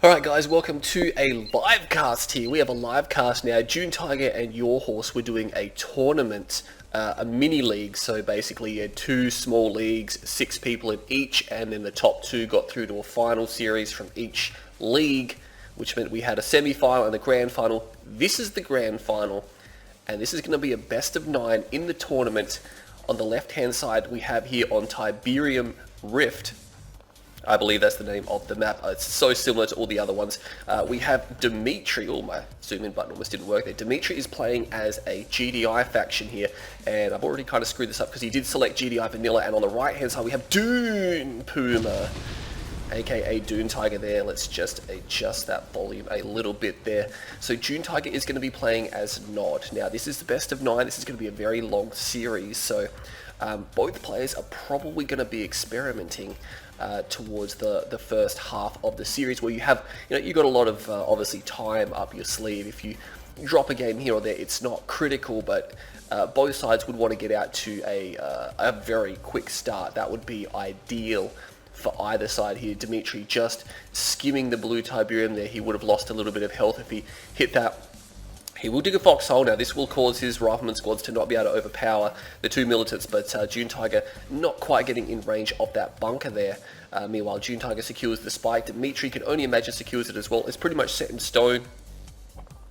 Alright guys, welcome to a live cast here. We have a live cast now. DuneTiger and Your Horse were doing a tournament, a mini league. So basically you had two small leagues, 6 people in each, and then the top 2 got through to a final series from each league, which meant we had a semi-final and a grand final. This is the grand final, and this is going to be a best of 9 in the tournament. On the left hand side we have here on Tiberium Rift, I believe that's the name of the map. It's so similar to all the other ones. We have Dimitery. Oh, my zoom in button almost didn't work there. Dimitery is playing as a GDI faction here, and I've already kind of screwed this up because he did select GDI Vanilla, and on the right hand side we have Dune Puma, aka DuneTiger there. Let's just adjust that volume a little bit there. So DuneTiger is going to be playing as Nod. Now this is the best of 9. This is going to be a very long series, so both players are probably going to be experimenting towards the first half of the series, where you have, you got a lot of obviously time up your sleeve. If you drop a game here or there, it's not critical, but both sides would want to get out to a very quick start. That would be ideal for either side here. Dimitery just skimming the blue Tiberium there. He would have lost a little bit of health if he hit that. He will dig a foxhole. Now this will cause his rifleman squads to not be able to overpower the 2 militants, but DuneTiger not quite getting in range of that bunker there. Meanwhile, DuneTiger secures the spike. Dimitery can only imagine secures it as well. It's pretty much set in stone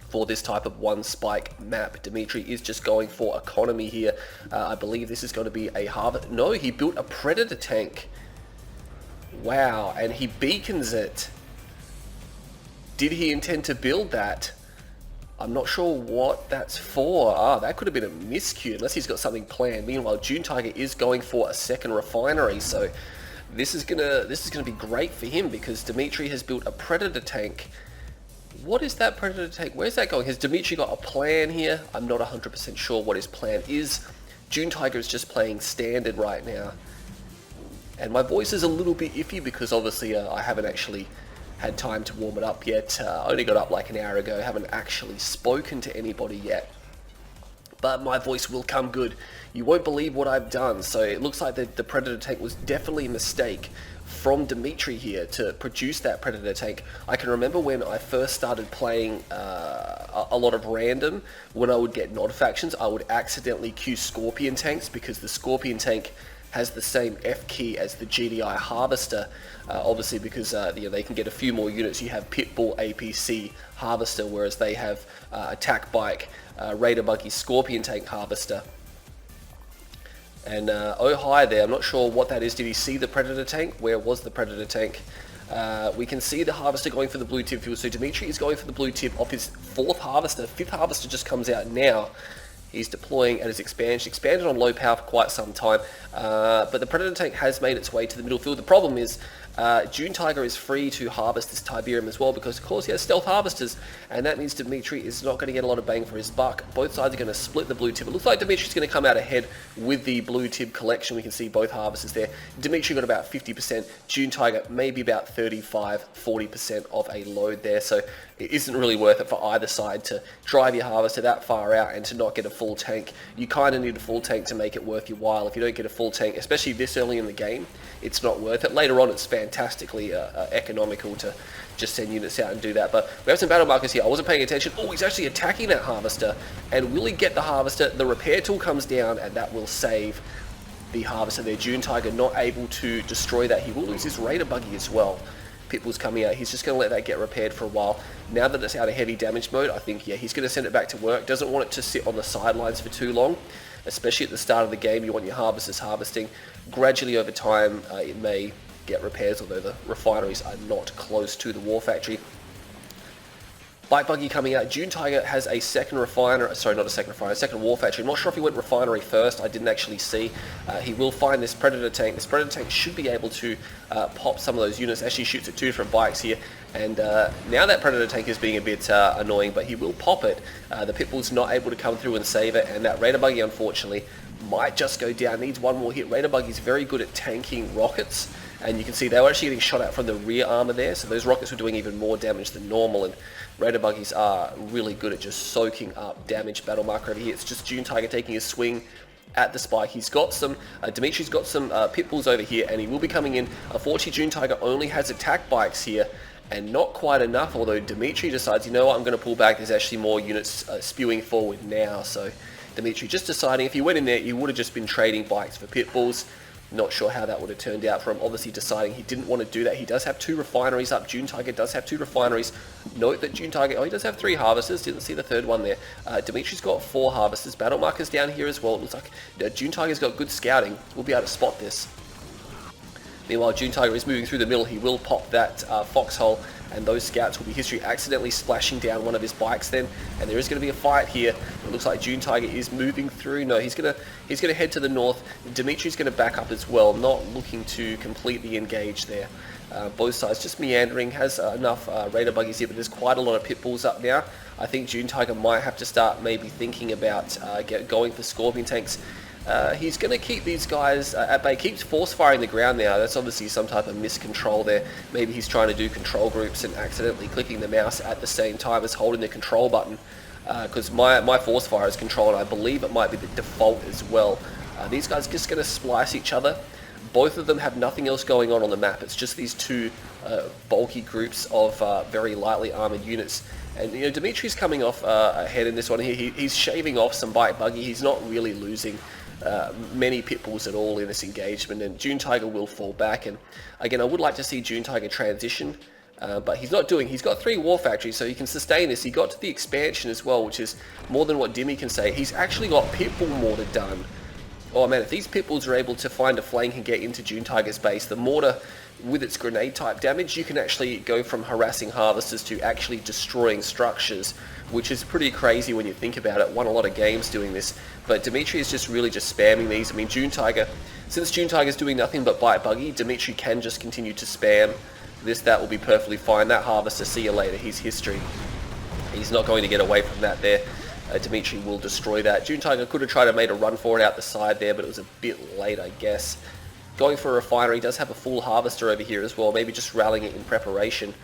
for this type of one spike map. Dimitery is just going for economy here. I believe this is going to be a harvest. No, he built a predator tank. Wow, and he beacons it. Did he intend to build that? I'm not sure what that's for. That could have been a miscue, unless he's got something planned. Meanwhile, DuneTiger is going for a second refinery, so this is gonna be great for him, because Dimitery has built a predator tank. What is that predator tank? Where's that going? Has Dimitery got a plan here? I'm not 100% sure what his plan is. DuneTiger is just playing standard right now, and my voice is a little bit iffy because obviously I haven't actually had time to warm it up yet. I only got up like an hour ago, haven't actually spoken to anybody yet. But my voice will come good. You won't believe what I've done. So it looks like the Predator tank was definitely a mistake from Dimitery here to produce that Predator tank. I can remember when I first started playing a lot of random, when I would get Nod factions, I would accidentally queue Scorpion tanks, because the Scorpion tank has the same F key as the GDI Harvester, obviously because they can get a few more units. You have Pitbull APC Harvester, whereas they have Attack Bike, Raider Buggy, Scorpion Tank Harvester. And oh hi there, I'm not sure what that is. Did he see the Predator tank? Where was the Predator tank? We can see the Harvester going for the blue tip fuel, so Dimitery is going for the blue tip off his 4th Harvester. 5th Harvester just comes out now. He's deploying at his expansion. Expanded on low power for quite some time, but the Predator tank has made its way to the middle field. The problem is DuneTiger is free to harvest this Tiberium as well, because of course he has stealth harvesters, and that means Dimitery is not going to get a lot of bang for his buck. Both sides are going to split the blue tip. It looks like Dimitery's going to come out ahead with the blue tip collection. We can see both harvesters there. Dimitery got about 50%, DuneTiger maybe about 35-40% of a load there, so it isn't really worth it for either side to drive your harvester that far out and to not get a full tank. You kind of need a full tank to make it worth your while. If you don't get a full tank, especially this early in the game, it's not worth it. Later on, it's fantastically economical to just send units out and do that. But we have some battle markers here. I wasn't paying attention. Oh, he's actually attacking that harvester. And will he get the harvester? The repair tool comes down, and that will save the harvester there. DuneTiger not able to destroy that. He will lose his Raider Buggy as well. Pitbull's coming out. He's just going to let that get repaired for a while. Now that it's out of heavy damage mode, I think, yeah, he's going to send it back to work. Doesn't want it to sit on the sidelines for too long, especially at the start of the game. You want your harvesters harvesting. Gradually over time, it may get repairs, although the refineries are not close to the war factory. Bike Buggy coming out. DuneTiger has a second refiner, sorry, not a second refiner, a second war factory. I'm not sure if he went refinery first. I didn't actually see. He will find this Predator tank. This Predator tank should be able to pop some of those units. Actually shoots at 2 different bikes here. And now that Predator tank is being a bit annoying, but he will pop it. The Pitbull's not able to come through and save it. And that Raider Buggy, unfortunately, might just go down. Needs one more hit. Raider Buggy's very good at tanking rockets. And you can see they were actually getting shot at from the rear armor there, so those rockets were doing even more damage than normal, and Raider Buggies are really good at just soaking up damage. Battle marker over here, it's just DuneTiger taking his swing at the spike. He's got some, Dimityry's got some pit bulls over here, and he will be coming in. Unfortunately, DuneTiger only has attack bikes here, and not quite enough, although Dimitery decides, you know what, I'm going to pull back. There's actually more units spewing forward now, so Dimitery just deciding if he went in there, he would have just been trading bikes for pit bulls. Not sure how that would have turned out for him. Obviously deciding he didn't want to do that. He does have 2 refineries up. DuneTiger does have 2 refineries. Note that DuneTiger, oh, he does have 3 harvesters. Didn't see the 3rd one there. Dimitery's got 4 harvesters. Battle markers down here as well. It looks like DuneTiger's got good scouting. We'll be able to spot this. Meanwhile, DuneTiger is moving through the middle. He will pop that foxhole, and those scouts will be history, accidentally splashing down one of his bikes then, and there is going to be a fight here. It looks like DuneTiger is moving through. No, he's gonna head to the north. Dimitery's going to back up as well, not looking to completely engage there. Both sides just meandering, has enough raider buggies here, but there's quite a lot of pit bulls up now. I think DuneTiger might have to start maybe thinking about going for scorpion tanks. He's going to keep these guys at bay. Keeps force firing the ground now. That's obviously some type of miscontrol there. Maybe he's trying to do control groups and accidentally clicking the mouse at the same time as holding the control button. Because my force fire is control, and I believe it might be the default as well. These guys are just going to splice each other. Both of them have nothing else going on the map. It's just these 2 bulky groups of very lightly armored units. And you know, Dimitery's coming off ahead in this one here. He's shaving off some bike buggy. He's not really losing many pit bulls at all in this engagement, and DuneTiger will fall back. And again, I would like to see DuneTiger transition, but he's not doing. He's got 3 war factories, so he can sustain this. He got to the expansion as well, which is more than what Dimmy can say. He's actually got pit bull mortar done. Oh man, if these pit bulls are able to find a flank and get into DuneTiger's base, the mortar with its grenade type damage, you can actually go from harassing harvesters to actually destroying structures, which is pretty crazy when you think about it. Won a lot of games doing this, but Dimitery is just really just spamming these. I mean, DuneTiger, since DuneTiger's doing nothing but bite buggy, Dimitery can just continue to spam this. That will be perfectly fine. That harvester, see you later, he's history. He's not going to get away from that there. Dimitery will destroy that. DuneTiger could have tried to make a run for it out the side there, but it was a bit late, I guess. Going for a refinery, does have a full harvester over here as well, maybe just rallying it in preparation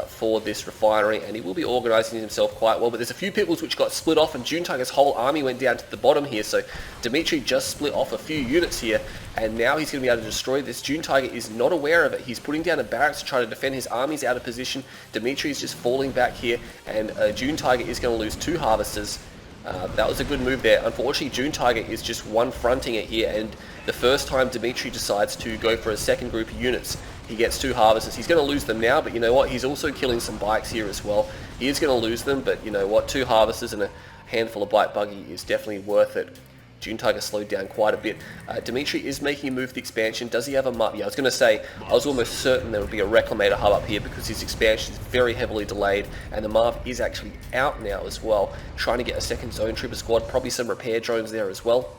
for this refinery, and he will be organising himself quite well. But there's a few pit bulls which got split off, and DuneTiger's whole army went down to the bottom here, so Dimitery just split off a few units here, and now he's going to be able to destroy this. DuneTiger is not aware of it. He's putting down a barracks to try to defend his armies out of position. Dimitery is just falling back here, and DuneTiger is going to lose 2 harvesters. That was a good move there. Unfortunately, DuneTiger is just one fronting it here, and the first time Dimitery decides to go for a second group of units, he gets 2 harvesters. He's going to lose them now, but you know what? He's also killing some bikes here as well. He is going to lose them, but you know what? 2 harvesters and a handful of bike buggy is definitely worth it. DuneTiger slowed down quite a bit. Dimitery is making a move to the expansion. Does he have a map? Yeah, I was going to say, I was almost certain there would be a Reclamator hub up here because his expansion is very heavily delayed, and the Marv is actually out now as well, trying to get a second zone trooper squad, probably some repair drones there as well.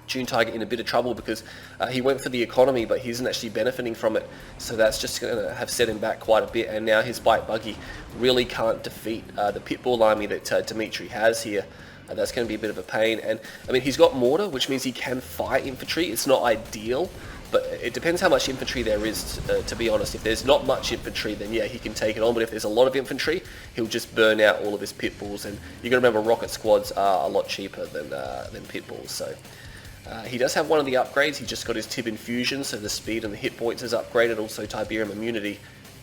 DuneTiger in a bit of trouble because he went for the economy, but he isn't actually benefiting from it, so that's just going to have set him back quite a bit, and now his bike buggy really can't defeat the pitbull army that Dimitery has here. That's going to be a bit of a pain, and I mean, he's got mortar, which means he can fight infantry. It's not ideal, but it depends how much infantry there is, to be honest. If there's not much infantry, then yeah, he can take it on, but if there's a lot of infantry, he'll just burn out all of his pit bulls, and you got to remember rocket squads are a lot cheaper than pit bulls, so... he does have one of the upgrades. He just got his Tib Infusion, so the speed and the hit points is upgraded, also Tiberium Immunity,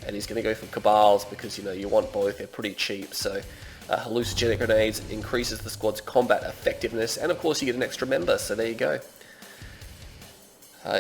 and he's going to go for Cabals because, you know, you want both. They're pretty cheap, so hallucinogenic grenades increases the squad's combat effectiveness, and of course you get an extra member, so there you go.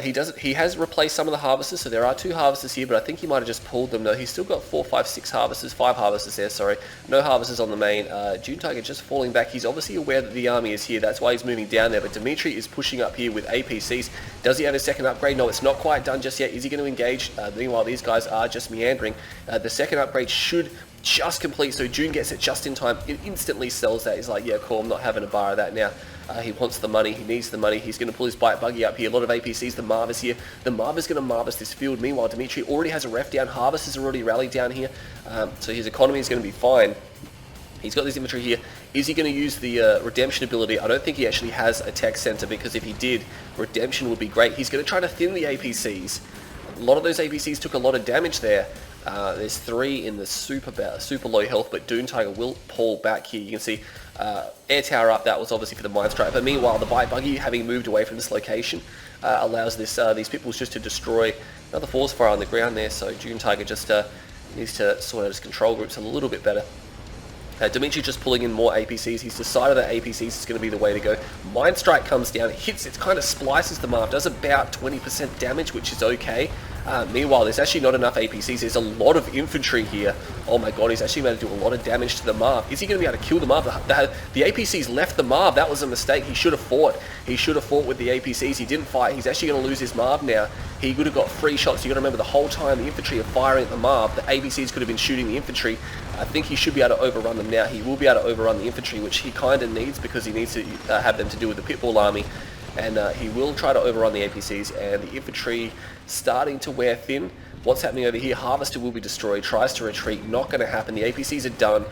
He has replaced some of the harvesters, so there are 2 harvesters here, but I think he might have just pulled them. No, he's still got 4, 5, 6 harvesters, 5 harvesters there, sorry. No harvesters on the main. DuneTiger just falling back. He's obviously aware that the army is here, that's why he's moving down there, but Dimitery is pushing up here with APCs. Does he have a second upgrade? No, it's not quite done just yet. Is he going to engage? Meanwhile, these guys are just meandering. The second upgrade should just complete, so Dune gets it just in time. It instantly sells that. He's like, yeah, cool, I'm not having a bar of that now. He wants the money, he needs the money, he's going to pull his bike buggy up here. A lot of APCs, the Marv is here. The Marv is going to Marvest this field. Meanwhile, Dimitery already has a ref down, Harvesters are already rallied down here, so his economy is going to be fine. He's got this infantry here. Is he going to use the Redemption ability? I don't think he actually has a tech center, because if he did, Redemption would be great. He's going to try to thin the APCs. A lot of those APCs took a lot of damage there. There's 3 in the super low health, but DuneTiger will pull back here. You can see air tower up. That was obviously for the Mind Strike. But meanwhile, the Bite Buggy, having moved away from this location, allows these Pitbulls just to destroy another force fire on the ground there. So DuneTiger just needs to sort out his control groups a little bit better. Dimitery just pulling in more APCs. He's decided that APCs is going to be the way to go. Mind Strike comes down, hits it, kind of splices the Marv, does about 20% damage, which is okay. Meanwhile, there's actually not enough APCs. There's a lot of infantry here. Oh my god, he's actually going to do a lot of damage to the Marv. Is he going to be able to kill the Marv? The APCs left the Marv. That was a mistake. He should have fought. He should have fought with the APCs. He didn't fight. He's actually going to lose his Marv now. He would have got 3 shots. You got to remember, the whole time the infantry are firing at the Marv, the APCs could have been shooting the infantry. I think he should be able to overrun them now. He will be able to overrun the infantry, which he kind of needs because he needs to have them to do with the Pitbull army. And he will try to overrun the APCs, and the infantry starting to wear thin. What's happening over here? Harvester will be destroyed, tries to retreat, not going to happen. The APCs are done.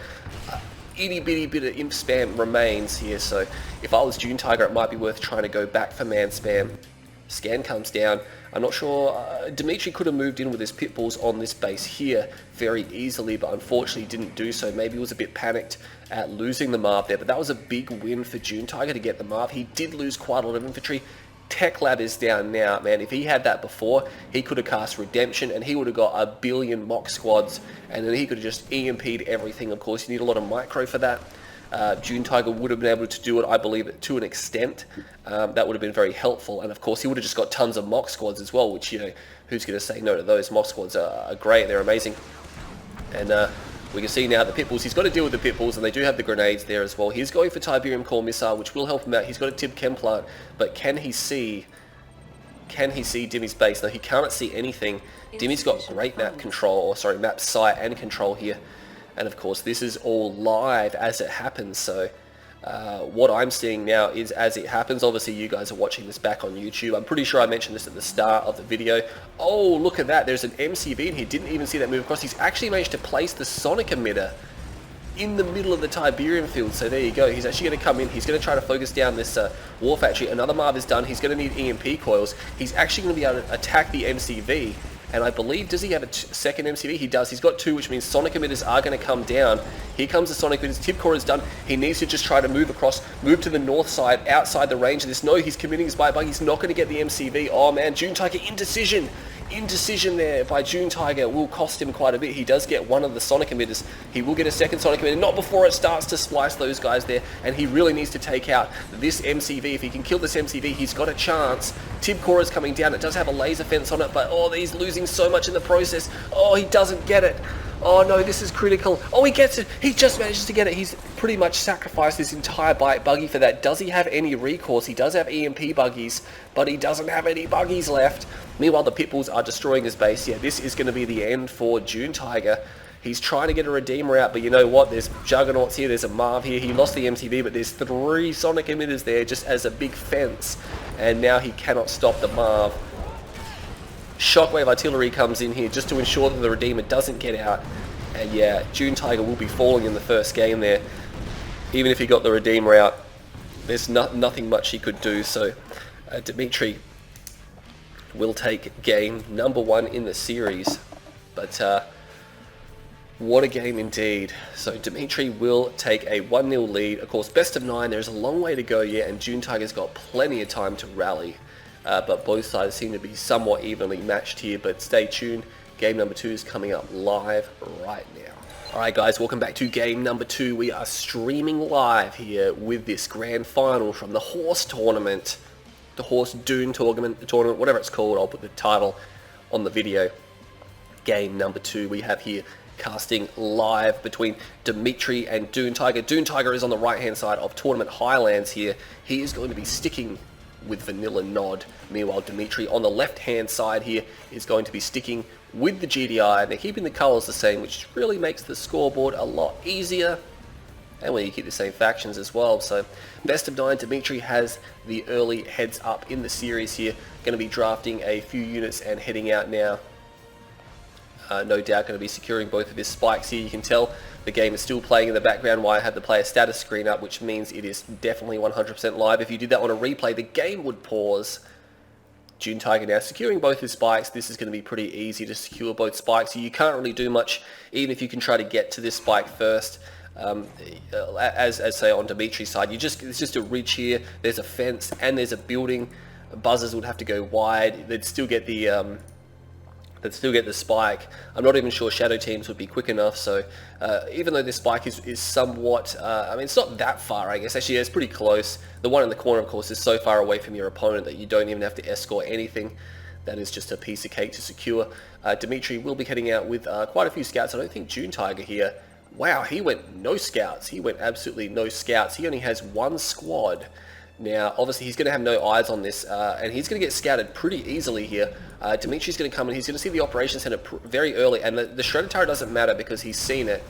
Itty bitty bit of imp spam remains here, so if I was DuneTiger, it might be worth trying to go back for man spam. Scan comes down. I'm not sure. Dimitery could have moved in with his Pitbulls on this base here very easily, but unfortunately didn't do so. Maybe he was a bit panicked at losing the Marv there, but that was a big win for DuneTiger to get the Marv. He did lose quite a lot of infantry. Tech Lab is down now, man. If he had that before, he could have cast Redemption and he would have got a billion mock squads, and then he could have just EMP'd everything. Of course, you need a lot of micro for that. DuneTiger would have been able to do it, I believe, to an extent. That would have been very helpful, and of course he would have just got tons of mock squads as well, which, you know, who's going to say no to those? Mock squads are great, they're amazing. And we can see now the Pitbulls, he's got to deal with the Pitbulls, and they do have the grenades there as well. He's going for Tiberium Core Missile, which will help him out. He's got a Tib Chem Plant, but can he see Dimmy's base? No, he can't see anything. Dimmy's got great map control, or sorry, map sight and control here. And of course, this is all live as it happens, so what I'm seeing now is as it happens. Obviously, you guys are watching this back on YouTube. I'm pretty sure I mentioned this at the start of the video. Oh, look at that. There's an MCV in here. Didn't even see that move across. He's actually managed to place the Sonic Emitter in the middle of the Tiberium field, so there you go. He's actually going to come in. He's going to try to focus down this War Factory. Another Marv is done. He's going to need EMP coils. He's actually going to be able to attack the MCV. And I believe, does he have a second MCV? He does. He's got 2, which means Sonic Emitters are going to come down. Here comes the Sonic Emitters. Tip Core is done. He needs to just try to move across, move to the north side, outside the range of this. No, he's committing his Bite Bug. He's not going to get the MCV. Oh man, DuneTiger indecision. Indecision there by DuneTiger will cost him quite a bit. He does get one of the Sonic Emitters. He will get a second Sonic Emitter, not before it starts to splice those guys there, and he really needs to take out this MCV. If he can kill this MCV, he's got a chance. Tib Core is coming down. It does have a laser fence on it, but oh, he's losing so much in the process. Oh, he doesn't get it. Oh no, this is critical. Oh, he gets it. He just manages to get it. He's pretty much sacrificed his entire Bite Buggy for that. Does he have any recourse? He does have EMP buggies, but he doesn't have any buggies left. Meanwhile, the Pitbulls are destroying his base. Yeah, this is going to be the end for DuneTiger. He's trying to get a Redeemer out, but you know what? There's Juggernauts here, there's a Marv here. He lost the MCV, but there's 3 Sonic Emitters there just as a big fence. And now he cannot stop the Marv. Shockwave Artillery comes in here just to ensure that the Redeemer doesn't get out. And yeah, DuneTiger will be falling in the first game there. Even if he got the Redeemer out, there's nothing much he could do. So Dimitery will take game number 1 in the series. But what a game indeed. So Dimitery will take a 1-0 lead. Of course, best of 9, there's a long way to go yet, and DuneTiger's got plenty of time to rally. But both sides seem to be somewhat evenly matched here. But stay tuned. Game number 2 is coming up live right now. Alright guys, welcome back to game number 2. We are streaming live here with this grand final from the Horse Tournament. The Horse Dune Tournament, whatever it's called. I'll put the title on the video. Game number 2 we have here casting live between Dimitery and DuneTiger. DuneTiger is on the right hand side of Tournament Highlands here. He is going to be sticking with Vanilla Nod. Meanwhile, Dimitery on the left hand side here is going to be sticking with the GDI. They're keeping the colours the same, which really makes the scoreboard a lot easier. And when you keep the same factions as well. So best of 9, Dimitery has the early heads up in the series here. Going to be drafting a few units and heading out now. No doubt going to be securing both of his spikes here. You can tell the game is still playing in the background while I have the player status screen up, which means it is definitely 100% live. If you did that on a replay, the game would pause DuneTiger now securing both his spikes. This is going to be pretty easy to secure both spikes. You can't really do much, even if you can try to get to this spike first. As say on Dimitery's side, it's just a ridge here. There's a fence and there's a building. Buzzers would have to go wide. They'd still get the spike. I'm not even sure shadow teams would be quick enough. So even though this spike is somewhat, I mean, it's not that far, I guess. Actually, it's pretty close. The one in the corner, of course, is so far away from your opponent that you don't even have to escort anything. That is just a piece of cake to secure. Dimitery will be heading out with quite a few scouts. I don't think DuneTiger here. Wow, he went no scouts. He went absolutely no scouts. He only has one squad. Now, obviously, he's going to have no eyes on this, and he's going to get scouted pretty easily here. Dimitery's going to come in. He's going to see the Operations Center very early, and the Shredder Turret doesn't matter because he's seen it.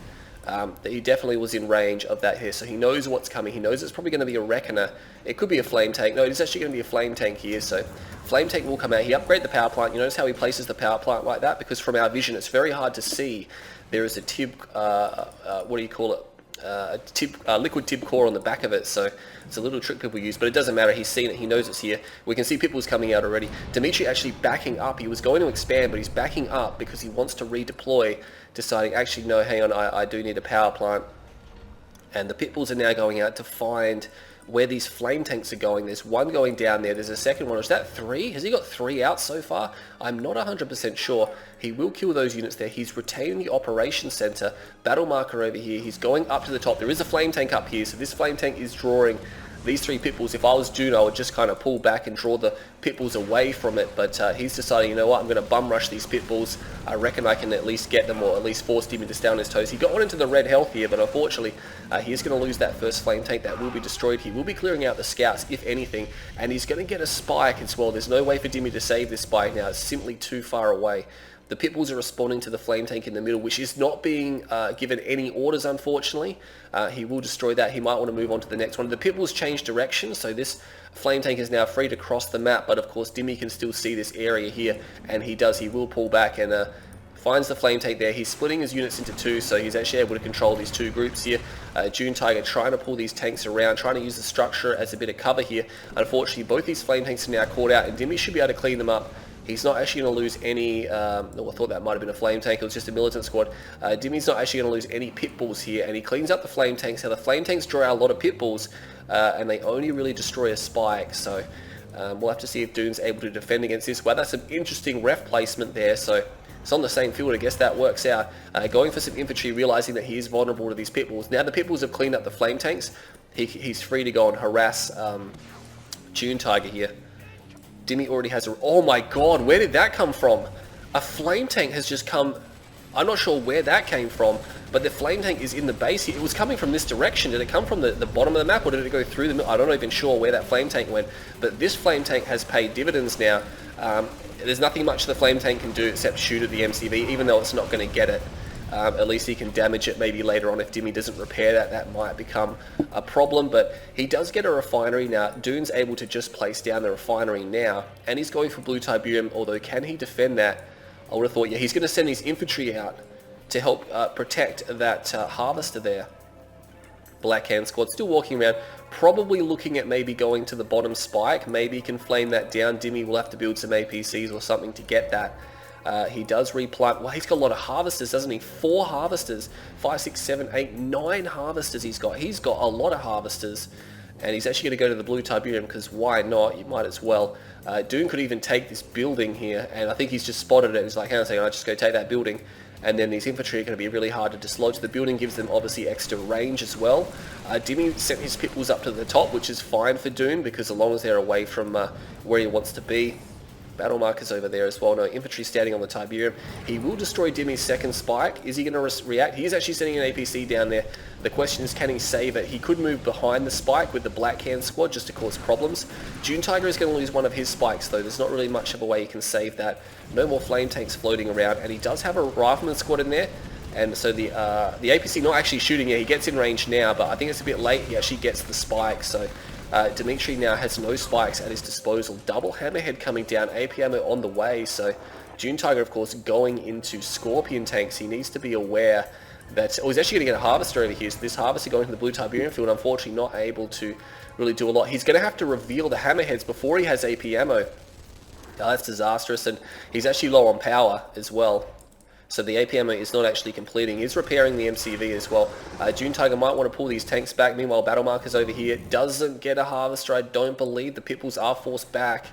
That he definitely was in range of that here, so he knows what's coming. He knows it's probably going to be a Reckoner. It could be a Flame Tank. No, it's actually going to be a Flame Tank here, so Flame Tank will come out. He upgraded the power plant. You notice how he places the power plant like that? Because from our vision, it's very hard to see. There is a tib, what do you call it? Liquid tib core on the back of it, so it's a little trick people use, but it doesn't matter. He's seen it, he knows it's here. We can see people's coming out already. Dimitery actually backing up. He was going to expand, but he's backing up because he wants to redeploy, deciding, actually, no, hang on, I do need a power plant. And the pitbulls are now going out to find where these flame tanks are going. There's one going down there. There's a second one. Is that 3? Has he got 3 out so far? I'm not 100% sure. He will kill those units there. He's retaining the operations center. Battle marker over here. He's going up to the top. There is a flame tank up here. So this flame tank is drawing these 3 pitbulls. If I was Dune, I would just kind of pull back and draw the pitbulls away from it. But he's decided, you know what, I'm going to bum rush these pitbulls. I reckon I can at least get them, or at least force Dimmy to stay on his toes. He got one into the red health here, but unfortunately, he is going to lose that first flame tank. That will be destroyed. He will be clearing out the scouts, if anything, and he's going to get a spike as well. There's no way for Dimmy to save this spike now. It's simply too far away. The pitbulls are responding to the flame tank in the middle, which is not being given any orders, unfortunately. He will destroy that. He might want to move on to the next one. The pitbulls change direction, so this flame tank is now free to cross the map, but of course Dimmy can still see this area here, and he does. He will pull back and finds the flame tank there. He's splitting his units into 2, so he's actually able to control these 2 groups here. DuneTiger trying to pull these tanks around, trying to use the structure as a bit of cover here. Unfortunately, both these flame tanks are now caught out, and Dimmy should be able to clean them up. He's not actually going to lose any, I thought that might have been a flame tank, it was just a militant squad. Dimmy's not actually going to lose any pitbulls here, and he cleans up the flame tanks. Now the flame tanks draw out a lot of pitbulls, and they only really destroy a spike, so we'll have to see if Dune's able to defend against this. Well, that's some interesting ref placement there, so it's on the same field. I guess that works out. Going for some infantry, realizing that he is vulnerable to these pitbulls. Now the pitbulls have cleaned up the flame tanks. He's free to go and harass DuneTiger here. Dimmy already has a... Oh my god, where did that come from? A flame tank has just come... I'm not sure where that came from, but the flame tank is in the base here. It was coming from this direction. Did it come from the bottom of the map, or did it go through the middle? I'm not even sure where that flame tank went, but this flame tank has paid dividends now. There's nothing much the flame tank can do except shoot at the MCV, even though it's not going to get it. At least he can damage it maybe later on if Dimmy doesn't repair that. That might become a problem, but he does get a refinery now. Dune's able to just place down the refinery now, and he's going for Blue Tiberium, although can he defend that? I would have thought, yeah, he's going to send his infantry out to help protect that harvester there. Black Hand Squad still walking around, probably looking at maybe going to the bottom spike. Maybe he can flame that down. Dimmy will have to build some APCs or something to get that. He does replant. Well, he's got a lot of harvesters, doesn't he? 4 harvesters. 5, 6, 7, 8, 9 harvesters he's got. He's got a lot of harvesters. And he's actually going to go to the Blue Tiberium, because why not? You might as well. Dune could even take this building here, and I think he's just spotted it. He's like, hang on a second, I'll just go take that building. And then these infantry are going to be really hard to dislodge. The building gives them obviously extra range as well. Dimmy sent his pitbulls up to the top, which is fine for Dune, because as long as they're away from where he wants to be. Battle markers over there as well. No infantry standing on the Tiberium. He will destroy Dimmy's second spike. Is he going to react? He's actually sending an APC down there. The question is, can he save it? He could move behind the spike with the Black Hand Squad just to cause problems. DuneTiger is going to lose one of his spikes though. There's not really much of a way he can save that. No more flame tanks floating around, and he does have a rifleman squad in there. And so the APC not actually shooting it. He gets in range now, but I think it's a bit late. He actually gets the spike, so Dimitery now has no spikes at his disposal. Double hammerhead coming down, AP ammo on the way, so DuneTiger, of course, going into Scorpion tanks. He needs to be aware that... Oh, he's actually going to get a harvester over here, so this harvester going to the Blue Tiberium field, unfortunately not able to really do a lot. He's going to have to reveal the hammerheads before he has AP ammo. That's disastrous, and he's actually low on power as well. So the AP ammo is not actually completing. He's repairing the MCV as well. DuneTiger might want to pull these tanks back. Meanwhile, Battle Marker's over here. Doesn't get a Harvester, I don't believe. The Pitbulls are forced back.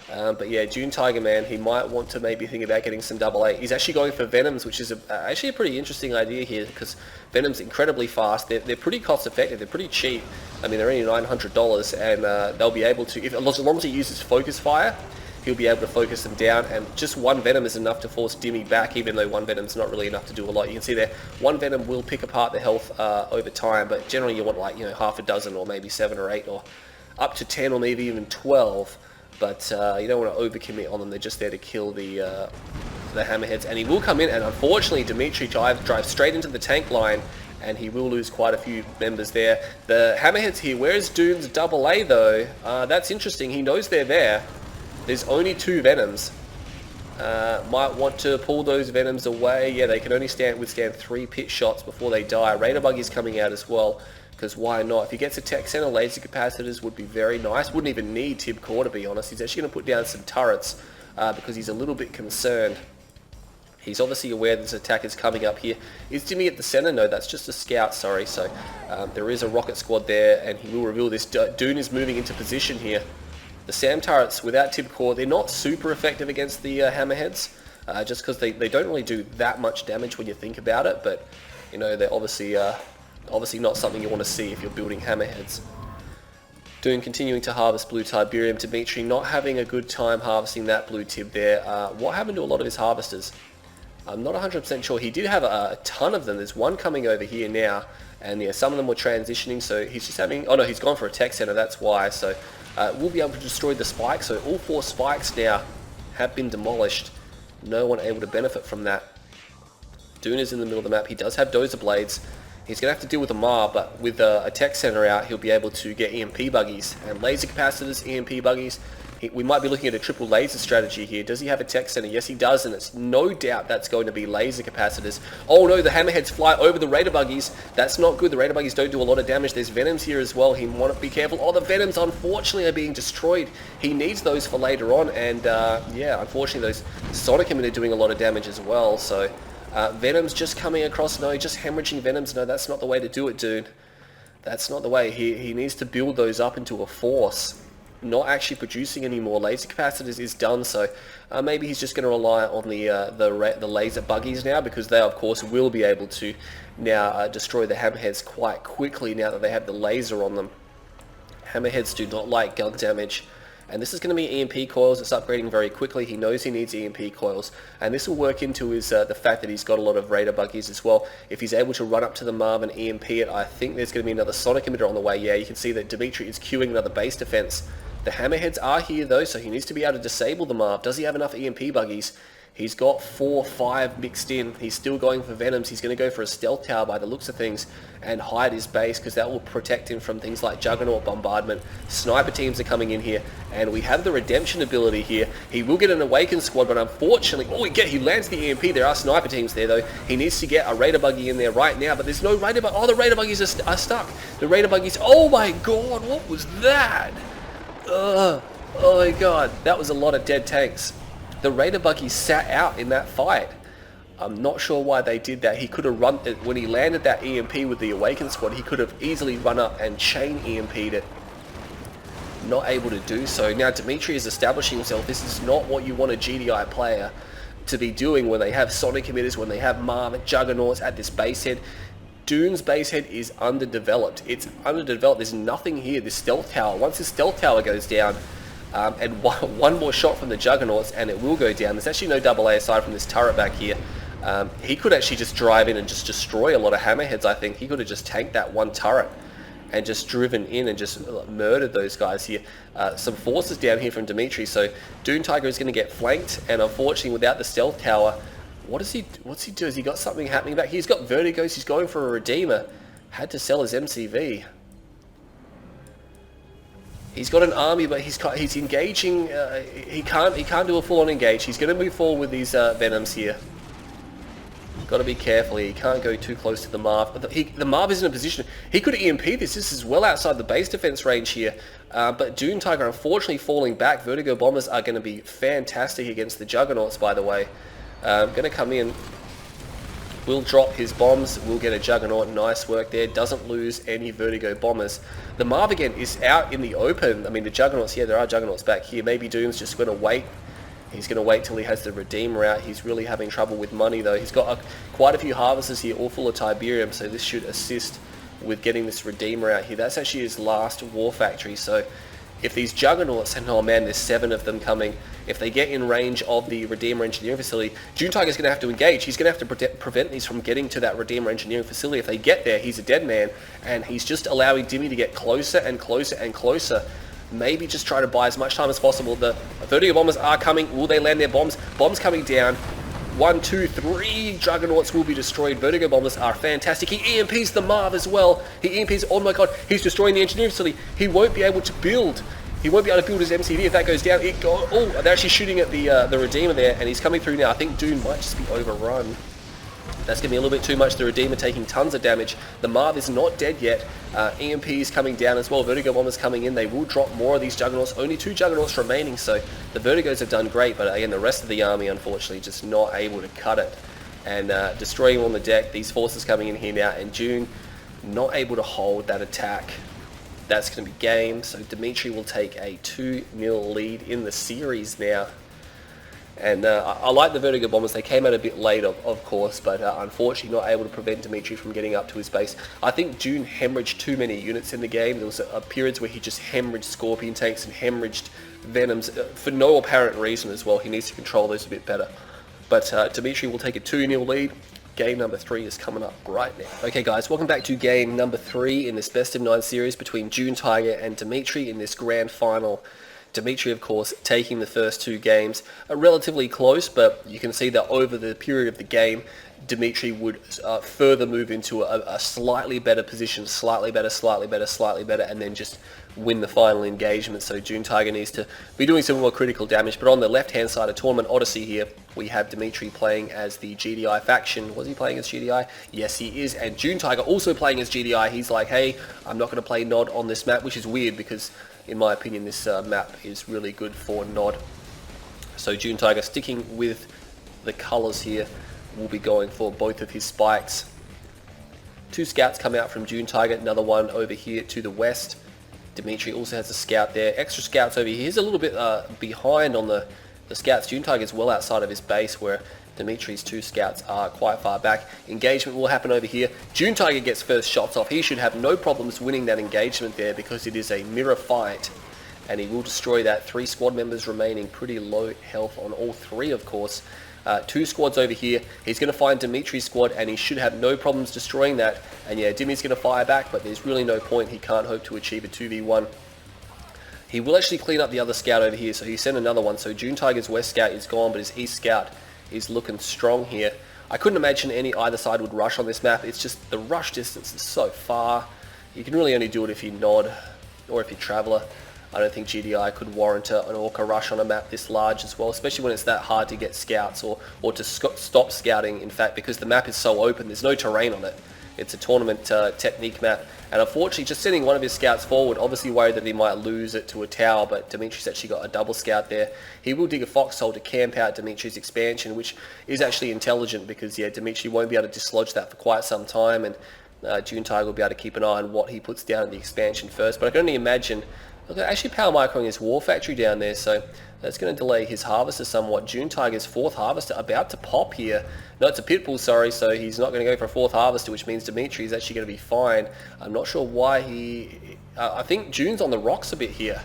But yeah, DuneTiger, man, he might want to maybe think about getting some AA. He's actually going for Venoms, which is actually a pretty interesting idea here, because Venom's incredibly fast. They're pretty cost effective. They're pretty cheap. I mean, they're only $900, and they'll be able to, as long as he uses Focus Fire, he'll be able to focus them down, and just one Venom is enough to force Dimmy back, even though one Venom's not really enough to do a lot. You can see there, one Venom will pick apart the health over time, but generally you want, like, you know, half a dozen, or maybe 7 or 8, or up to 10, or maybe even 12. But you don't want to overcommit on them. They're just there to kill the Hammerheads, and he will come in, and unfortunately Dimitery drives straight into the tank line, and he will lose quite a few members there. The Hammerheads here, where's Dune's AA though? That's interesting. He knows they're there. There's only 2 Venoms. Might want to pull those Venoms away. Yeah, they can only withstand 3 pit shots before they die. Raider Buggy's coming out as well, because why not? If he gets a tech center, laser capacitors would be very nice. Wouldn't even need Tib Core, to be honest. He's actually going to put down some turrets because he's a little bit concerned. He's obviously aware this attack is coming up here. Is Dimmy at the center? No, that's just a scout, sorry. So there is a rocket squad there, and he will reveal this. Dune is moving into position here. The SAM turrets, without Tib Core, they're not super effective against the Hammerheads, just because they don't really do that much damage when you think about it, but you know, they're obviously not something you want to see if you're building Hammerheads. Dune continuing to harvest blue Tiberium. Dimitery not having a good time harvesting that blue Tib there. What happened to a lot of his harvesters? I'm not 100% sure. He did have a ton of them. There's one coming over here now, and yeah, some of them were transitioning, so he's just having... Oh no, he's gone for a tech center, that's why. So we'll be able to destroy the spikes. So all 4 spikes now have been demolished. No one able to benefit from that. Dune is in the middle of the map. He does have Dozer Blades. He's going to have to deal with a Mar, but with a tech center out, he'll be able to get EMP buggies and laser capacitors, EMP buggies. We might be looking at a triple laser strategy here. Does he have a tech center? Yes, he does, and it's no doubt that's going to be laser capacitors. Oh no, the Hammerheads fly over the Raider buggies. That's not good. The Raider buggies don't do a lot of damage. There's Venoms here as well. He want to be careful. Oh, the Venoms, unfortunately, are being destroyed. He needs those for later on, and yeah, unfortunately, those Sonic Emitter are doing a lot of damage as well, so... Venom's just coming across. No, just hemorrhaging Venoms. No, that's not the way to do it, dude. That's not the way. He needs to build those up into a force. Not actually producing any more laser capacitors is done, so maybe he's just going to rely on the laser buggies now, because they, of course, will be able to now destroy the Hammerheads quite quickly now that they have the laser on them. Hammerheads do not like gun damage. And this is going to be EMP coils. It's upgrading very quickly. He knows he needs EMP coils. And this will work into his the fact that he's got a lot of Raider buggies as well. If he's able to run up to the Marv and EMP it, I think there's going to be another Sonic Emitter on the way. Yeah, you can see that Dimitery is queuing another base defense. The Hammerheads are here though, so he needs to be able to disable the Marv. Does he have enough EMP buggies? He's got 4, 5 mixed in. He's still going for Venoms. He's going to go for a stealth tower by the looks of things and hide his base, because that will protect him from things like Juggernaut bombardment. Sniper teams are coming in here, and we have the redemption ability here. He will get an awakened squad, but unfortunately, he lands the EMP. There are sniper teams there though. He needs to get a Raider buggy in there right now, but there's no Raider buggy. Oh, the Raider buggies are stuck. The Raider buggies. Oh my god, what was that? Oh my god, that was a lot of dead tanks. The Raider buggy sat out in that fight. I'm not sure why they did that. He could have run it when he landed that EMP with the Awakened squad. He could have easily run up and chain EMP'd it. Not able to do so. Now Dimitery is establishing himself. This is not what you want a GDI player to be doing when they have Sonic Emitters, when they have Marv and Juggernauts at this base head. Dune's base head is underdeveloped. It's underdeveloped. There's nothing here. This stealth tower. Once this stealth tower goes down, and one more shot from the Juggernauts and it will go down. There's actually no AA aside from this turret back here. He could actually just drive in and just destroy a lot of Hammerheads, I think. He could have just tanked that one turret and just driven in and just murdered those guys here. Some forces down here from Dimitery, so DuneTiger is going to get flanked, and unfortunately without the stealth tower, what's he do? Has he got something happening back here? He's got Vertigos, he's going for a Redeemer. Had to sell his MCV. He's got an army, but he's engaging. He can't do a full-on engage. He's going to move forward with these Venoms here. Got to be careful here. He can't go too close to the Marv. The Marv is in a position. He could EMP this. This is well outside the base defense range here. But DuneTiger unfortunately falling back. Vertigo Bombers are going to be fantastic against the Juggernauts, by the way. Going to come in. Will drop his bombs. Will get a Juggernaut. Nice work there. Doesn't lose any Vertigo Bombers. The Marv again is out in the open. I mean, the Juggernauts, yeah, there are Juggernauts back here. Maybe Doom's just going to wait. He's going to wait till he has the Redeemer out. He's really having trouble with money, though. He's got quite a few harvesters here, all full of Tiberium, so this should assist with getting this Redeemer out here. That's actually his last war factory, so if these Juggernauts, and oh man, there's 7 of them coming, if they get in range of the Redeemer Engineering Facility, DuneTiger's going to have to engage. He's going to have to prevent these from getting to that Redeemer Engineering Facility. If they get there, he's a dead man, and he's just allowing Dimmy to get closer and closer and closer. Maybe just try to buy as much time as possible. The Vertigo Bombers are coming. Will they land their bombs? Bombs coming down. 1, 2, 3 Juggernauts will be destroyed. Vertigo Bombers are fantastic. He EMPs the Marv as well. He EMPs, oh my god, he's destroying the engineering facility. He won't be able to build. He won't be able to build his MCD if that goes down. Oh, they're actually shooting at the Redeemer there, and he's coming through now. I think Dune might just be overrun. That's going to be a little bit too much. The Redeemer taking tons of damage. The Marv is not dead yet. EMP is coming down as well. Vertigo Bombers coming in. They will drop more of these Juggernauts. Only 2 Juggernauts remaining, so the Vertigos have done great, but again, the rest of the army, unfortunately, just not able to cut it. And destroying on the deck. These forces coming in here now, and Dune not able to hold that attack. That's going to be game. So Dimitery will take a 2-0 lead in the series now. And I like the Vertigo Bombers. They came out a bit late, of course, but unfortunately not able to prevent Dimitery from getting up to his base. I think Dune hemorrhaged too many units in the game. There was a periods where he just hemorrhaged Scorpion tanks and hemorrhaged Venoms for no apparent reason as well. He needs to control those a bit better. But Dimitery will take a 2-0 lead. Game number 3 is coming up right now. Okay guys, welcome back to game number 3 in this best of 9 series between DuneTiger and Dimitery in this grand final. Dimitery, of course, taking the first 2 games relatively close, but you can see that over the period of the game, Dimitery would further move into a slightly better position, slightly better, and then just win the final engagement. So DuneTiger needs to be doing some more critical damage. But on the left-hand side of Tournament Odyssey here, we have Dimitery playing as the GDI faction. Was he playing as GDI? Yes, he is. And DuneTiger also playing as GDI. He's like, hey, I'm not going to play Nod on this map, which is weird because, in my opinion, this map is really good for Nod. So DuneTiger sticking with the colours here, will be going for both of his spikes. 2 scouts come out from DuneTiger, another one over here to the west. Dimitery also has a scout there. Extra scouts over here. He's a little bit behind on the scouts. DuneTiger is well outside of his base, where Dimitery's 2 scouts are quite far back. Engagement will happen over here. DuneTiger gets first shots off. He should have no problems winning that engagement there because it is a mirror fight. And he will destroy that. 3 squad members remaining. Pretty low health on all 3, of course. 2 squads over here. He's going to find Dimitery's squad, and he should have no problems destroying that. And yeah, Dimmy's going to fire back, but there's really no point. He can't hope to achieve a 2v1. He will actually clean up the other scout over here, so he sent another one. So DuneTiger's west scout is gone, but his east scout is looking strong here. I couldn't imagine either side would rush on this map. It's just the rush distance is so far. You can really only do it if you Nod or if you Traveller. I don't think GDI could warrant an Orca rush on a map this large as well, especially when it's that hard to get scouts or to stop scouting, in fact, because the map is so open. There's no terrain on it. It's a tournament technique map, and unfortunately just sending one of his scouts forward, obviously worried that he might lose it to a tower, but Dimitery's actually got a double scout there. He will dig a foxhole to camp out Dimitery's expansion, which is actually intelligent because, yeah, Dimitery won't be able to dislodge that for quite some time, and DuneTiger will be able to keep an eye on what he puts down in the expansion first. But I can only imagine. Look, actually power microing his war factory down there, so that's going to delay his harvester somewhat. DuneTiger's 4th harvester about to pop here. No, it's a pitbull, sorry, so he's not going to go for a 4th harvester, which means Dimitery is actually going to be fine. I'm not sure why he... I think Dune's on the rocks a bit here.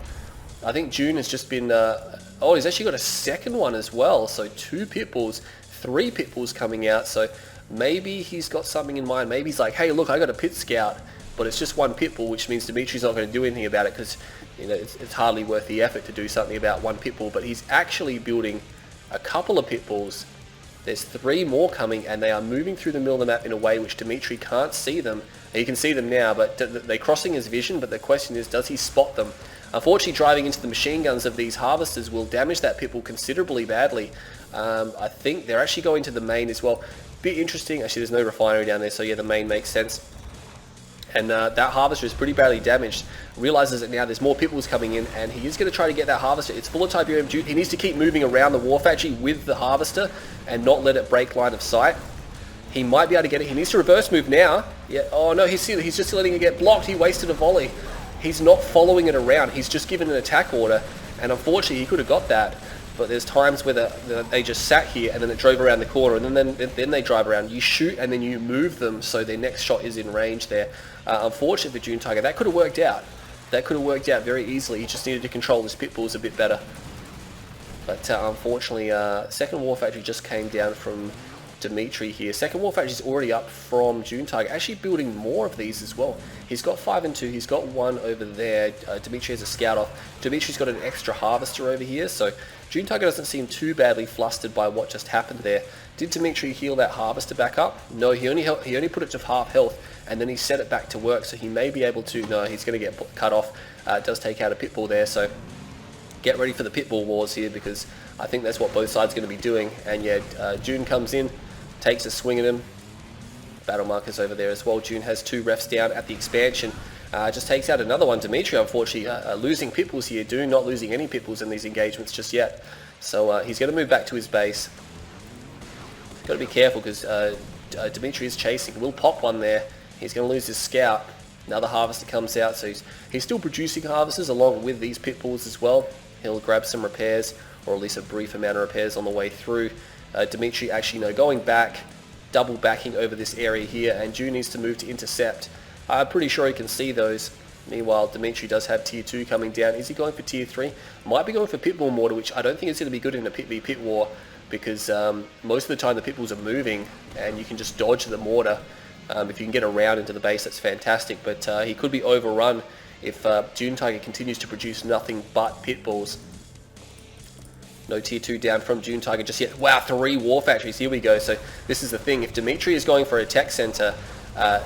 I think Dune has just been... oh, he's actually got a 2nd one as well, so 2 pitbulls, 3 pitbulls coming out, so maybe he's got something in mind. Maybe he's like, hey, look, I got a pit scout. But it's just 1 pitbull, which means Dimitery's not going to do anything about it because, you know, it's hardly worth the effort to do something about 1 pitbull. But he's actually building a couple of pitbulls. There's 3 more coming, and they are moving through the middle of the map in a way which Dimitery can't see them. You can see them now, but they're crossing his vision. But the question is, does he spot them? Unfortunately, driving into the machine guns of these harvesters will damage that pitbull considerably badly. I think they're actually going to the main as well. Bit interesting. Actually, there's no refinery down there, so yeah, the main makes sense. And that harvester is pretty badly damaged. Realizes that now there's more pitbulls coming in, and he is going to try to get that harvester. It's full of Tiberium. He needs to keep moving around the war factory with the harvester and not let it break line of sight. He might be able to get it. He needs to reverse move now. Yeah. Oh no, he's just letting it get blocked. He wasted a volley. He's not following it around. He's just given an attack order, and unfortunately he could have got that. But there's times where they just sat here and then it drove around the corner, and then they drive around. You shoot and then you move them so their next shot is in range there. Unfortunately for DuneTiger, that could have worked out. That could have worked out very easily. He just needed to control his pitbulls a bit better. But unfortunately, second war factory just came down from Dimitery here. Second war factory is already up from DuneTiger, actually building more of these as well. He's got 5 and 2, he's got 1 over there. Dimitery has a scout off. Dimitri's got an extra harvester over here, so DuneTiger doesn't seem too badly flustered by what just happened there. Did Dimitery heal that harvester back up? No, he only put it to half health, and then he set it back to work, so he may be able to. No, he's going to get cut off. It does take out a pitbull there, so get ready for the pitbull wars here, because I think that's what both sides are going to be doing. And yeah, Dune comes in, takes a swing at him. Battle markers over there as well. Dune has 2 refs down at the expansion. Just takes out another one. Dimitery, unfortunately, losing pitbulls here. Dune not losing any pitbulls in these engagements just yet. So he's going to move back to his base. Got to be careful because Dimitery is chasing. Will pop one there. He's going to lose his scout. Another harvester comes out, so he's still producing harvesters along with these pitbulls as well. He'll grab some repairs, or at least a brief amount of repairs on the way through. Dimitery actually, going back, double backing over this area here, and Dune needs to move to intercept. I'm pretty sure he can see those. Meanwhile, Dimitery does have tier 2 coming down. Is he going for tier 3? Might be going for pitbull mortar, which I don't think is going to be good in a pit v pit war, because most of the time the pitbulls are moving and you can just dodge the mortar. If you can get around into the base, that's fantastic, but he could be overrun if DuneTiger continues to produce nothing but pitbulls. No tier 2 down from DuneTiger just yet. Wow, 3 war factories, here we go. So this is the thing, if Dimitery is going for a tech center,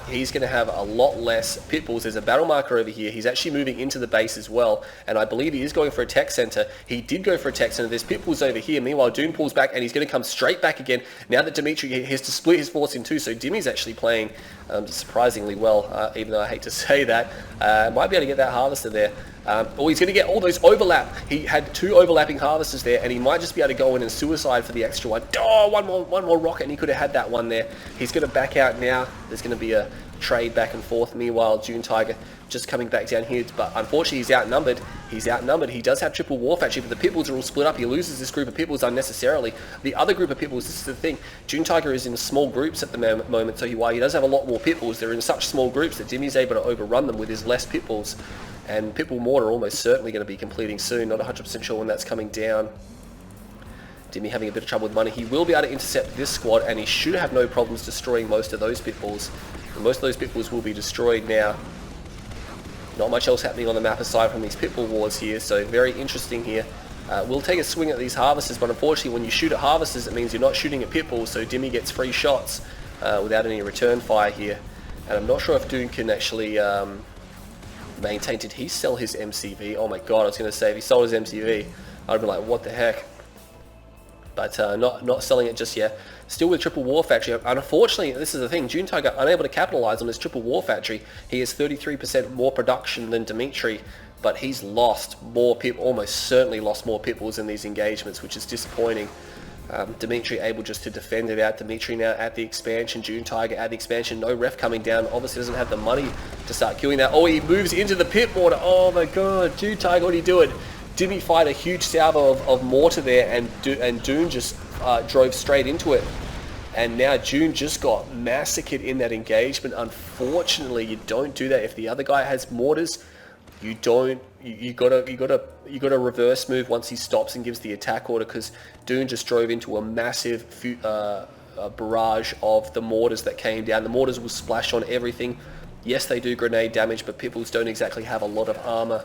he's going to have a lot less pitbulls. There's a battle marker over here. He's actually moving into the base as well, and I believe he is going for a tech center. He did go for a tech center. There's pitbulls over here. Meanwhile, Dune pulls back, and he's going to come straight back again. Now that Dimitery has to split his force in 2, so Dimmy's actually playing surprisingly well, even though I hate to say that. Might be able to get that harvester there. He's going to get all those overlap. He had 2 overlapping harvesters there, and he might just be able to go in and suicide for the extra one. Oh, one more rocket, and he could have had that one there. He's going to back out now. There's going to be a trade back and forth. Meanwhile, DuneTiger just coming back down here, but unfortunately he's outnumbered. He does have triple war factory, but the pitbulls are all split up. He loses this group of pitbulls unnecessarily. The other group of pitbulls, this is the thing, DuneTiger is in small groups at the moment, so while he does have a lot more pitbulls, they're in such small groups that Dimmy's able to overrun them with his less pitbulls. And pitbull mortar almost certainly going to be completing soon. Not 100% sure when that's coming down. Dimmy having a bit of trouble with money. He will be able to intercept this squad, and he should have no problems destroying most of those pitbulls. And most of those pitbulls will be destroyed now. Not much else happening on the map aside from these pitbull wars here, so very interesting here. We'll take a swing at these harvesters, but unfortunately when you shoot at harvesters it means you're not shooting at pitbulls, so Dimmy gets free shots without any return fire here. And I'm not sure if Dune can actually maintain. Did he sell his MCV? Oh my god, I was going to say, if he sold his MCV, I'd be like, what the heck? But not selling it just yet. Still with triple war factory. And unfortunately, this is the thing, DuneTiger unable to capitalize on his triple war factory. He has 33% more production than Dimitery, but he's lost more almost certainly lost more pitbulls in these engagements, which is disappointing. Dimitery able just to defend it out. Dimitery now at the expansion. DuneTiger at the expansion. No ref coming down. Obviously doesn't have the money to start killing that. Oh, he moves into the pit mortar. Oh my god, DuneTiger, what are you doing? Dimmy fired a huge salvo of mortar there, and Dune just drove straight into it. And now Dune just got massacred in that engagement. Unfortunately, you don't do that if the other guy has mortars. You don't. You gotta reverse move once he stops and gives the attack order, because Dune just drove into a massive barrage of the mortars that came down. The mortars will splash on everything. Yes, they do grenade damage, but pitbulls don't exactly have a lot of armor.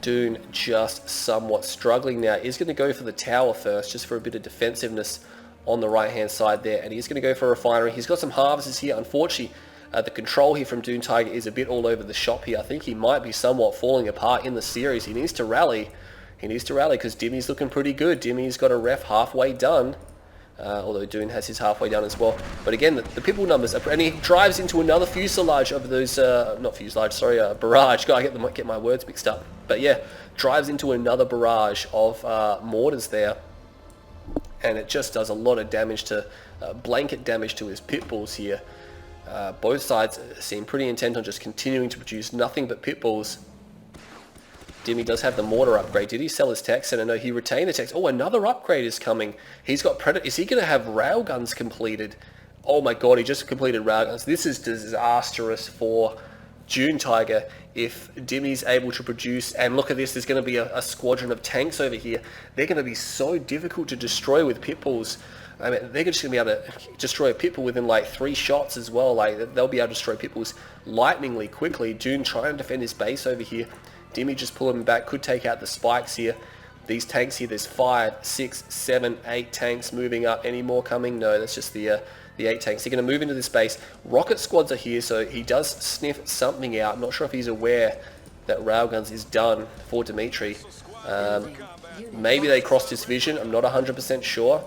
Dune just somewhat struggling now. He's going to go for the tower first, just for a bit of defensiveness on the right hand side there, and he's going to go for a refinery. He's got some harvesters here. Unfortunately, the control here from DuneTiger is a bit all over the shop here. I think he might be somewhat falling apart in the series. He needs to rally. He needs to rally because Dimmy's looking pretty good. Dimmy's got a ref halfway done. Although Dune has his halfway done as well. But again, the people numbers are, and he drives into another fuselage of those, not fuselage, sorry, barrage. Gotta get my words mixed up. But yeah, drives into another barrage of mortars there. And it just does a lot of damage to, blanket damage to his pit bulls here. Both sides seem pretty intent on just continuing to produce nothing but pit bulls. Dimmy does have the mortar upgrade. Did he sell his techs? And I know he retained the techs. Oh, another upgrade is coming. He's got Predator. Is he going to have railguns completed? Oh my god, he just completed railguns. This is disastrous for DuneTiger if Dimmy's able to produce. And look at this, there's going to be a squadron of tanks over here. They're going to be so difficult to destroy with pit bulls. I mean, they're just going to be able to destroy a pit bull within like 3 shots as well. Like, they'll be able to destroy pit bulls lightningly quickly. Dune trying to defend his base over here. Dimmy just pulling him back, could take out the spikes here. These tanks here, there's 5, 6, 7, 8 tanks moving up. Any more coming? No, that's just the 8 tanks. They're going to move into this base. Rocket squads are here, so he does sniff something out. I'm not sure if he's aware that railguns is done for Dimitery. Maybe they crossed his vision. I'm not 100% sure.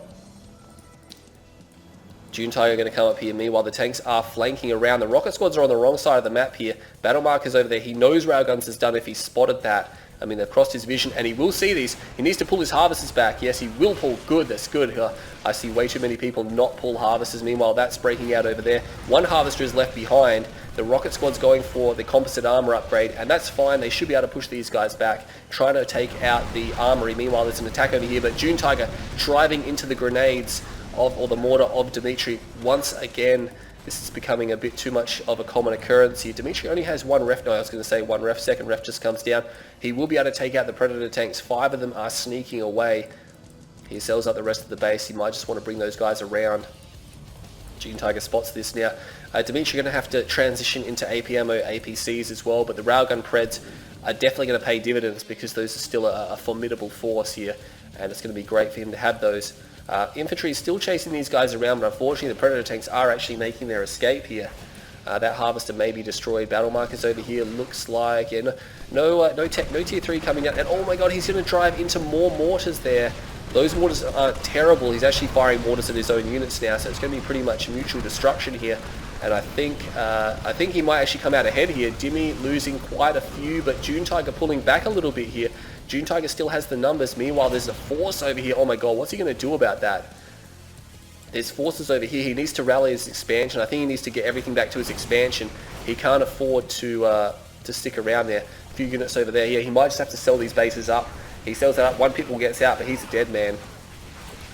DuneTiger going to come up here. Meanwhile, the tanks are flanking around. The rocket squads are on the wrong side of the map here. Battle markers over there. He knows railguns is done if he spotted that. I mean, they've crossed his vision, and he will see these. He needs to pull his harvesters back. Yes, he will pull. Good, that's good. I see way too many people not pull harvesters. Meanwhile, that's breaking out over there. One harvester is left behind. The rocket squad's going for the composite armor upgrade, and that's fine. They should be able to push these guys back, trying to take out the armory. Meanwhile, there's an attack over here, but DuneTiger driving into the grenades or the mortar of Dimitery. Once again, this is becoming a bit too much of a common occurrence here. Dimitery only has 1 ref. No, I was going to say 1 ref. Second ref just comes down. He will be able to take out the Predator tanks. 5 of them are sneaking away. He sells up the rest of the base. He might just want to bring those guys around. DuneTiger spots this now. Dimitery going to have to transition into AP ammo, APCs as well, but the railgun Preds are definitely going to pay dividends because those are still a formidable force here, and it's going to be great for him to have those. Infantry is still chasing these guys around, but unfortunately the Predator tanks are actually making their escape here. That harvester may be destroyed. Battle markers over here looks like, yeah, no tier 3 coming out, and oh my god, he's going to drive into more mortars there. Those mortars aren't terrible. He's actually firing mortars at his own units now, so it's going to be pretty much mutual destruction here. And I think he might actually come out ahead here. Dimmy losing quite a few, but DuneTiger pulling back a little bit here. DuneTiger still has the numbers. Meanwhile, there's a force over here. Oh my god, what's he going to do about that? There's forces over here. He needs to rally his expansion. I think he needs to get everything back to his expansion. He can't afford to stick around there. A few units over there. Yeah, he might just have to sell these bases up. He sells that up. 1 pit bull gets out, but he's a dead man.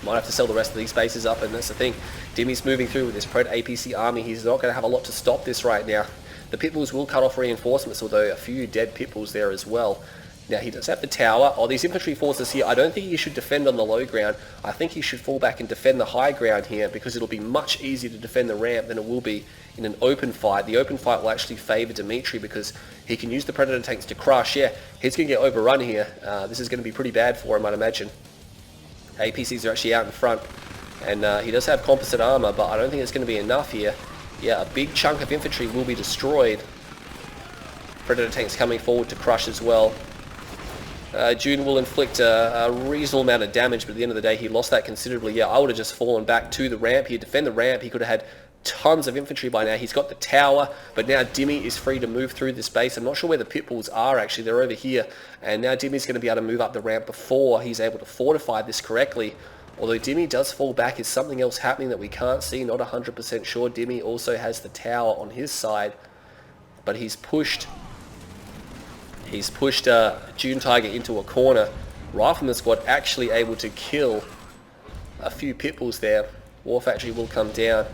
Might have to sell the rest of these bases up, and that's the thing. Dimmy's moving through with this Pred APC army. He's not going to have a lot to stop this right now. The pit bulls will cut off reinforcements, although a few dead pit bulls there as well. Now, he does have the tower. Oh, these infantry forces here, I don't think he should defend on the low ground. I think he should fall back and defend the high ground here, because it'll be much easier to defend the ramp than it will be in an open fight. The open fight will actually favour Dimitery, because he can use the Predator tanks to crush. Yeah, he's going to get overrun here. This is going to be pretty bad for him, I'd imagine. APCs are actually out in front, and he does have composite armor, but I don't think it's going to be enough here. Yeah, a big chunk of infantry will be destroyed. Predator tanks coming forward to crush as well. Dune will inflict a reasonable amount of damage, but at the end of the day, he lost that considerably. Yeah, I would have just fallen back to the ramp here, defend the ramp. He could have had tons of infantry by now. He's got the tower, but now Dimmy is free to move through this base. I'm not sure where the pit bulls are, actually. They're over here, and now Dimmy's going to be able to move up the ramp before he's able to fortify this correctly. Although Dimmy does fall back, is something else happening that we can't see? Not 100% sure. Dimmy also has the tower on his side, but he's pushed DuneTiger into a corner. Rifleman squad actually able to kill a few pit bulls there. War Factory will come down.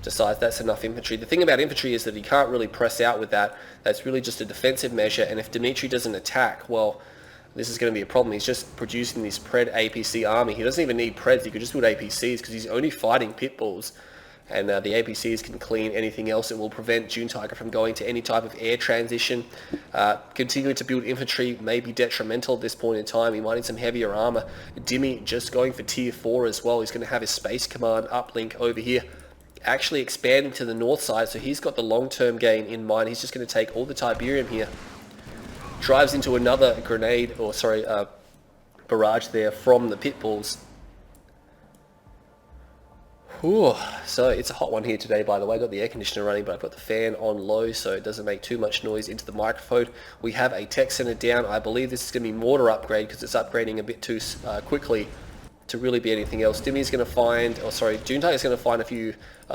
Decides that's enough infantry. The thing about infantry is that he can't really press out with that. That's really just a defensive measure, and if Dimitery doesn't attack, well, this is going to be a problem. He's just producing this Pred APC army. He doesn't even need Preds. He could just build APCs because he's only fighting pit bulls. And the APCs can clean anything else. It will prevent DuneTiger from going to any type of air transition. Continuing to build infantry may be detrimental at this point in time. He might need some heavier armor. Dimmy just going for tier 4 as well. He's going to have his space command uplink over here, actually expanding to the north side, so he's got the long-term gain in mind. He's just going to take all the Tiberium here. Drives into another grenade, or sorry, barrage there from the pit bulls. Whew. So it's a hot one here today, by the way. I've got the air conditioner running, but I've got the fan on low so it doesn't make too much noise into the microphone. We have a tech center down. I believe this is going to be mortar upgrade because it's upgrading a bit too quickly to really be anything else. Dimmy's going to find, DuneTiger's going to find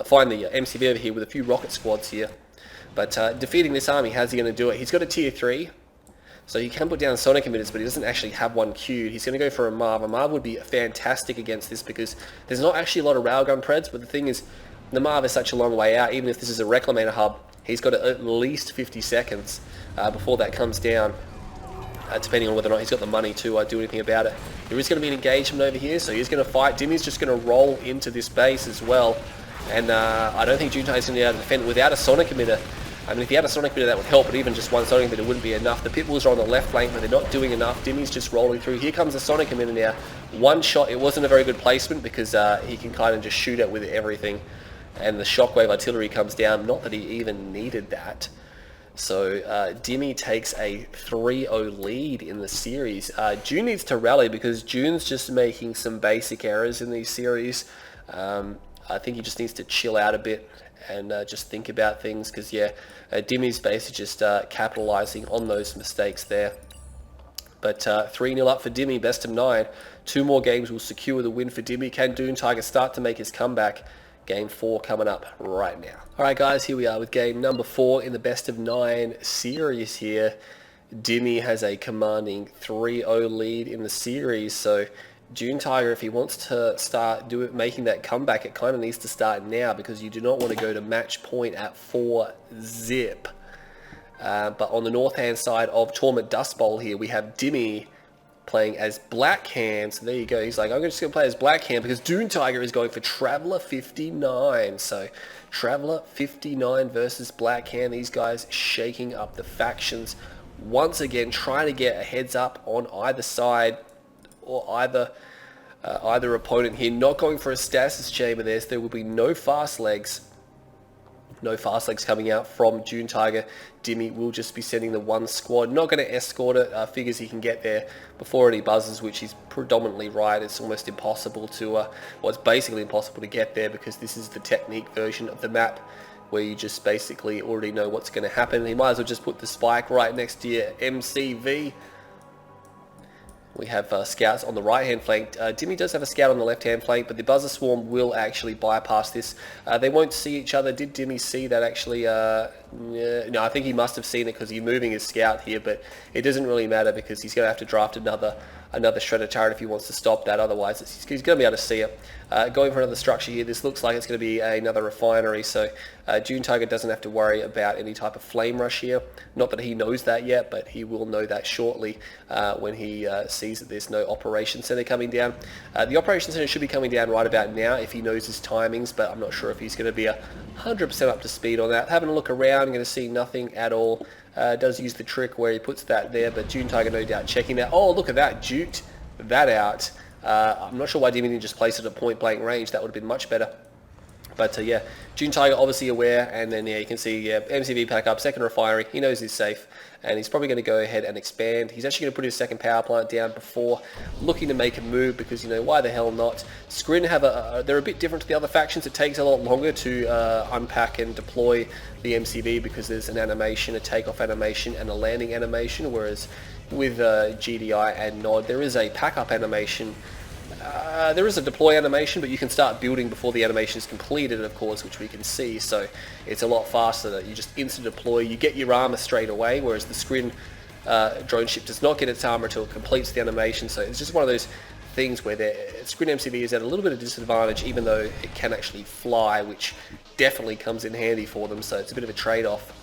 find the MCV over here with a few rocket squads here. But defeating this army, how's he going to do it? He's got a tier 3. So he can put down sonic emitters, but he doesn't actually have one queued. He's going to go for a Marv. A Marv would be fantastic against this because there's not actually a lot of railgun preds, but the thing is, the Marv is such a long way out. Even if this is a Reclamator hub, he's got at least 50 seconds before that comes down, depending on whether or not he's got the money to do anything about it. There is going to be an engagement over here, so he's going to fight. Dimmy's just going to roll into this base as well, and I don't think DuneTiger's going to be able to defend it without a sonic emitter. I mean, if he had a sonic emitter, that would help, but even just one sonic emitter wouldn't be enough. The pit bulls are on the left flank, but they're not doing enough. Dimmy's just rolling through. Here comes the sonic emitter now. One shot. It wasn't a very good placement because he can kind of just shoot it with everything, and the shockwave artillery comes down. Not that he even needed that. So Dimmy takes a 3-0 lead in the series. Dune needs to rally because Dune's just making some basic errors in these series. I think he just needs to chill out a bit and just think about things because, yeah, Dimmy's basically just capitalizing on those mistakes there. But 3-0 up for Dimmy, best of 9. 2 more games will secure the win for Dimmy. Can DuneTiger start to make his comeback? Game 4 coming up right now. Alright guys, here we are with game number 4 in the best of 9 series here. Dimmy has a commanding 3-0 lead in the series, so DuneTiger, if he wants to start making that comeback, it kind of needs to start now because you do not want to go to match point at 4-zip. But on the north hand side of Torment Dust Bowl here, we have Dimmy playing as Black Hand. So there you go. He's like, I'm just going to play as Black Hand because DuneTiger is going for Traveler 59. So Traveler 59 versus Black Hand. These guys shaking up the factions once again, trying to get a heads up on either side or either opponent here. Not going for a stasis chamber there, so there will be no fast legs. No fast legs coming out from DuneTiger. Dimmy will just be sending the one squad. Not going to escort it. Figures he can get there before any buzzes, which is predominantly right. It's almost impossible to, well, it's basically impossible to get there because this is the technique version of the map where you just basically already know what's going to happen. He might as well just put the spike right next to your MCV. We have scouts on the right-hand flank. Dimmy does have a scout on the left-hand flank, but the Buzzer Swarm will actually bypass this. They won't see each other. Did Dimmy see that actually? No, I think he must have seen it because he's moving his scout here, but it doesn't really matter because he's going to have to draft another shredder turret if he wants to stop that. Otherwise, he's going to be able to see it. Going for another structure here. This looks like it's going to be another refinery, so DuneTiger doesn't have to worry about any type of flame rush here. Not that he knows that yet, but he will know that shortly when he sees that there's no operation center coming down. The operation center should be coming down right about now if he knows his timings, but I'm not sure if he's going to be 100% up to speed on that. Having a look around, I'm going to see nothing at all. Does use the trick where he puts that there, but DuneTiger no doubt checking that. Oh, look at that, juked that out. I'm not sure why Dimmy didn't just place it at point blank range. That would have been much better. But yeah, DuneTiger obviously aware, and then yeah, you can see MCV pack up, second refinery. He knows he's safe, and he's probably going to go ahead and expand. He's actually going to put his second power plant down before looking to make a move because, you know, why the hell not? Skrin have they're a bit different to the other factions. It takes a lot longer to unpack and deploy the MCV because there's an animation, a takeoff animation, and a landing animation, whereas with GDI and Nod, there is a pack-up animation. There is a deploy animation, but you can start building before the animation is completed, of course, which we can see, so it's a lot faster. That you just instant deploy, you get your armor straight away, whereas the Skrin drone ship does not get its armor until it completes the animation, so it's just one of those things where Skrin MCV is at a little bit of disadvantage, even though it can actually fly, which definitely comes in handy for them, so it's a bit of a trade-off.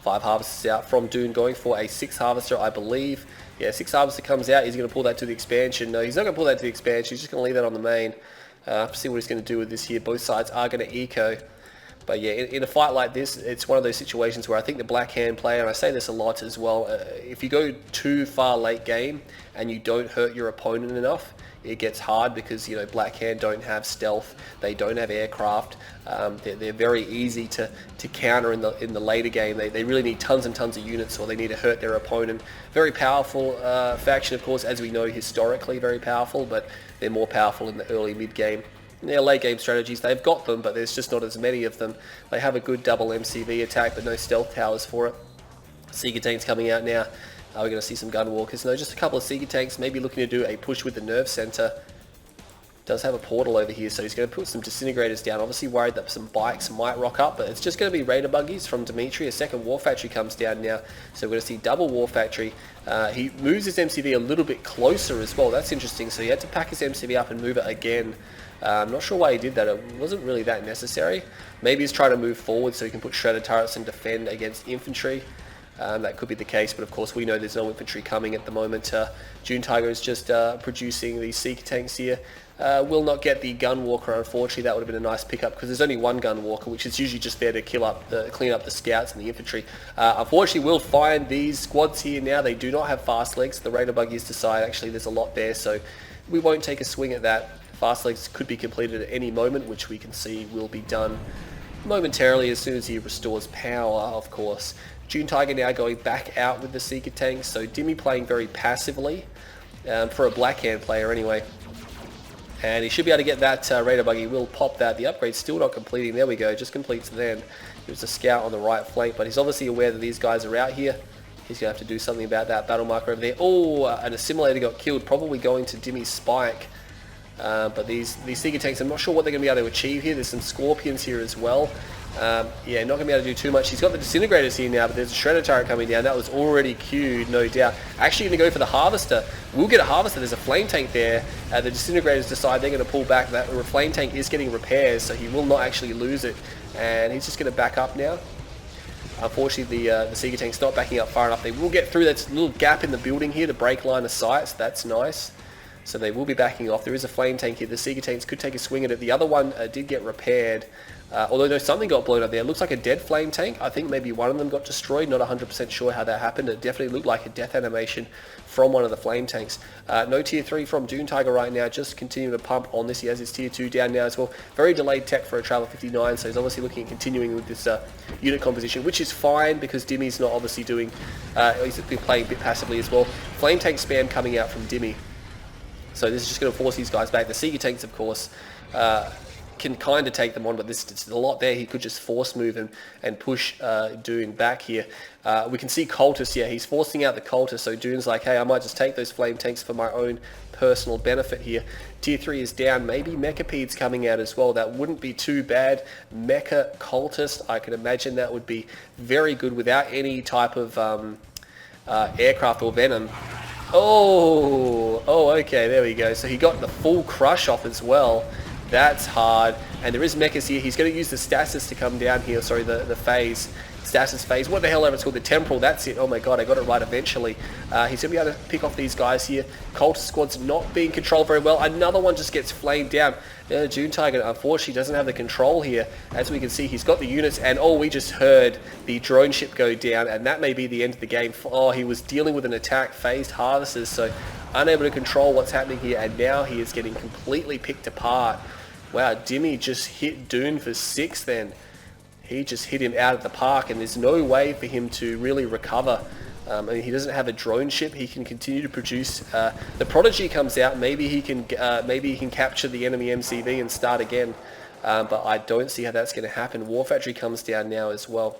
5 harvesters out from Dune, going for a 6 harvester, I believe. Yeah, 6 harvester comes out. He's going to pull that to the expansion. No, he's not going to pull that to the expansion. He's just going to leave that on the main. See what he's going to do with this here. Both sides are going to eco. But yeah, in a fight like this, it's one of those situations where I think the Black Hand player, and I say this a lot as well, if you go too far late game and you don't hurt your opponent enough, it gets hard because, you know, Black Hand don't have stealth, they don't have aircraft, they're very easy to counter in the later game. They really need tons and tons of units, or they need to hurt their opponent. Very powerful faction, of course, as we know, historically very powerful, but they're more powerful in the early mid game. Their late game strategies, they've got them, but there's just not as many of them. They have a good double MCV attack, but no stealth towers for it. Seeker tanks coming out now. We're going to see some gun walkers. No, just a couple of Seeker tanks, maybe looking to do a push with the nerve center. Does have a portal over here, so he's going to put some disintegrators down. Obviously worried that some bikes might rock up, but it's just going to be Raider buggies from Dimitery. A second War Factory comes down now, so we're going to see double War Factory. He moves his MCV a little bit closer as well. That's interesting. So he had to pack his MCV up and move it again. I'm not sure why he did that. It wasn't really that necessary. Maybe he's trying to move forward so he can put shredder turrets and defend against infantry. That could be the case, but of course we know there's no infantry coming at the moment. DuneTiger is just producing these Seeker tanks here. Will not get the gun walker, unfortunately. That would have been a nice pickup because there's only one gun walker, which is usually just there to clean up the scouts and the infantry. Unfortunately, we'll find these squads here now. They do not have fast legs. The Raider buggies decide actually there's a lot there, so we won't take a swing at that. Fast legs could be completed at any moment, which we can see will be done momentarily as soon as he restores power, of course. DuneTiger now going back out with the Seeker tanks, so Dimmy playing very passively for a Black Hand player anyway. And he should be able to get that Raider buggy. Will pop that. The upgrade's still not completing. There we go, just completes then. There's a scout on the right flank, but he's obviously aware that these guys are out here. He's going to have to do something about that battle marker over there. Oh, an assimilator got killed, probably going to Dimmy's spike. But these Seeker tanks, I'm not sure what they're going to be able to achieve here. There's some Scorpions here as well. Yeah, not going to be able to do too much. He's got the disintegrators here now, but there's a shredder turret coming down. That was already queued, no doubt. Actually going to go for the harvester. We'll get a harvester. There's a flame tank there. The disintegrators decide they're going to pull back. That flame tank is getting repairs, so he will not actually lose it. And he's just going to back up now. Unfortunately, the Seeker tank's not backing up far enough. They will get through that little gap in the building here to break line of sight, so that's nice. So they will be backing off. There is a flame tank here. The Seeker tanks could take a swing at it. The other one did get repaired. Although no, something got blown up there. It looks like a dead flame tank. I think maybe one of them got destroyed. Not 100% sure how that happened. It definitely looked like a death animation from one of the flame tanks. No tier 3 from DuneTiger right now. Just continuing to pump on this. He has his tier 2 down now as well. Very delayed tech for a Travel 59. So he's obviously looking at continuing with this unit composition, which is fine because Dimmy's not obviously doing... he's been playing a bit passively as well. Flame tank spam coming out from Dimmy. So this is just going to force these guys back. The Seeker tanks, of course, can kind of take them on, but there's a lot there. He could just force move and push Dune back here. We can see Cultists, yeah, he's forcing out the Cultists, so Dune's like, hey, I might just take those flame tanks for my own personal benefit here. Tier 3 is down. Maybe Mechapede's coming out as well. That wouldn't be too bad. Mecha Cultist, I can imagine that would be very good without any type of aircraft or venom. Oh, okay, there we go. So he got the full crush off as well. That's hard. And there is mechas here. He's going to use the stasis to come down here. Sorry, the phase. Stasis phase. What the hell ever it's called? The temporal. That's it. Oh my god, I got it right eventually. He's going to be able to pick off these guys here. Cultist squad's not being controlled very well. Another one just gets flamed down. DuneTiger unfortunately doesn't have the control here. As we can see, he's got the units, and oh, we just heard the drone ship go down, and that may be the end of the game. Oh, he was dealing with an attack, phased harvesters, so unable to control what's happening here, and now he is getting completely picked apart. Wow, Dimmy just hit Dune for 6 then. He just hit him out of the park, and there's no way for him to really recover. I mean, he doesn't have a drone ship. He can continue to produce. The Prodigy comes out. Maybe he can capture the enemy MCV and start again. But I don't see how that's going to happen. War Factory comes down now as well.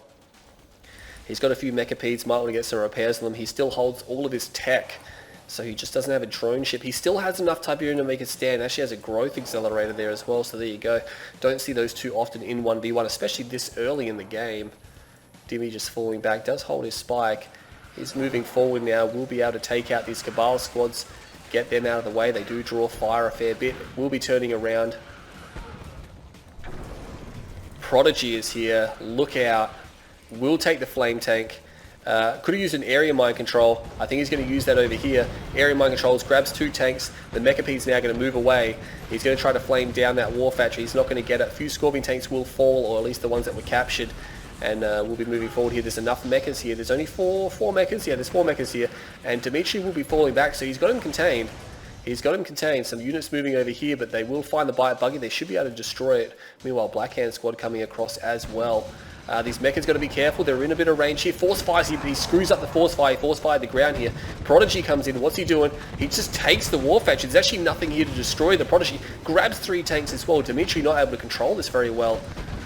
He's got a few Mechapedes. Might want to get some repairs on them. He still holds all of his tech. So he just doesn't have a drone ship. He still has enough Tiberium to make a stand. Actually has a growth accelerator there as well. So there you go. Don't see those too often in 1v1, especially this early in the game. Dimmy just falling back. Does hold his spike. He's moving forward now. We'll be able to take out these Cabal squads. Get them out of the way. They do draw fire a fair bit. We'll be turning around. Prodigy is here. Look out. We'll take the flame tank. Could have used an area mind control. I think he's going to use that over here. Area mind controls, grabs 2 tanks. The Mechapede's now going to move away. He's going to try to flame down that war factory. He's not going to get it. A few Scorpion tanks will fall, or at least the ones that were captured. And we'll be moving forward here. There's enough mechas here. There's only four mechas. Yeah, there's 4 mechas here. And Dimitery will be falling back, so he's got him contained. He's got him contained. Some units moving over here, but they will find the buggy. They should be able to destroy it. Meanwhile, Black Hand Squad coming across as well. These mechas got to be careful. They're in a bit of range here. Force fires here, but he screws up the force fire. Force fired the ground here. Prodigy comes in. What's he doing? He just takes the war factory. There's actually nothing here to destroy. The Prodigy grabs 3 tanks as well. Dimitery not able to control this very well.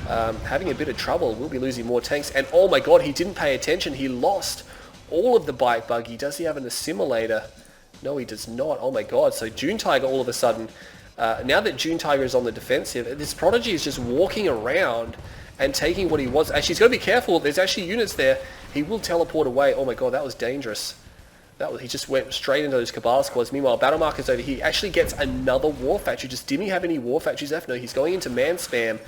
Having a bit of trouble. We'll be losing more tanks. And oh my god, he didn't pay attention. He lost all of the bike buggy. Does he have an assimilator? No, he does not. Oh my god. So DuneTiger all of a sudden, now that DuneTiger is on the defensive, this Prodigy is just walking around and taking what he wants. Actually, he's got to be careful. There's actually units there. He will teleport away. Oh my god, that was dangerous. He just went straight into those Cabal squads. Meanwhile, Battle Marker's over here. He actually gets another war factory. Does Dimmy have any war factories left? No, he's going into man spam.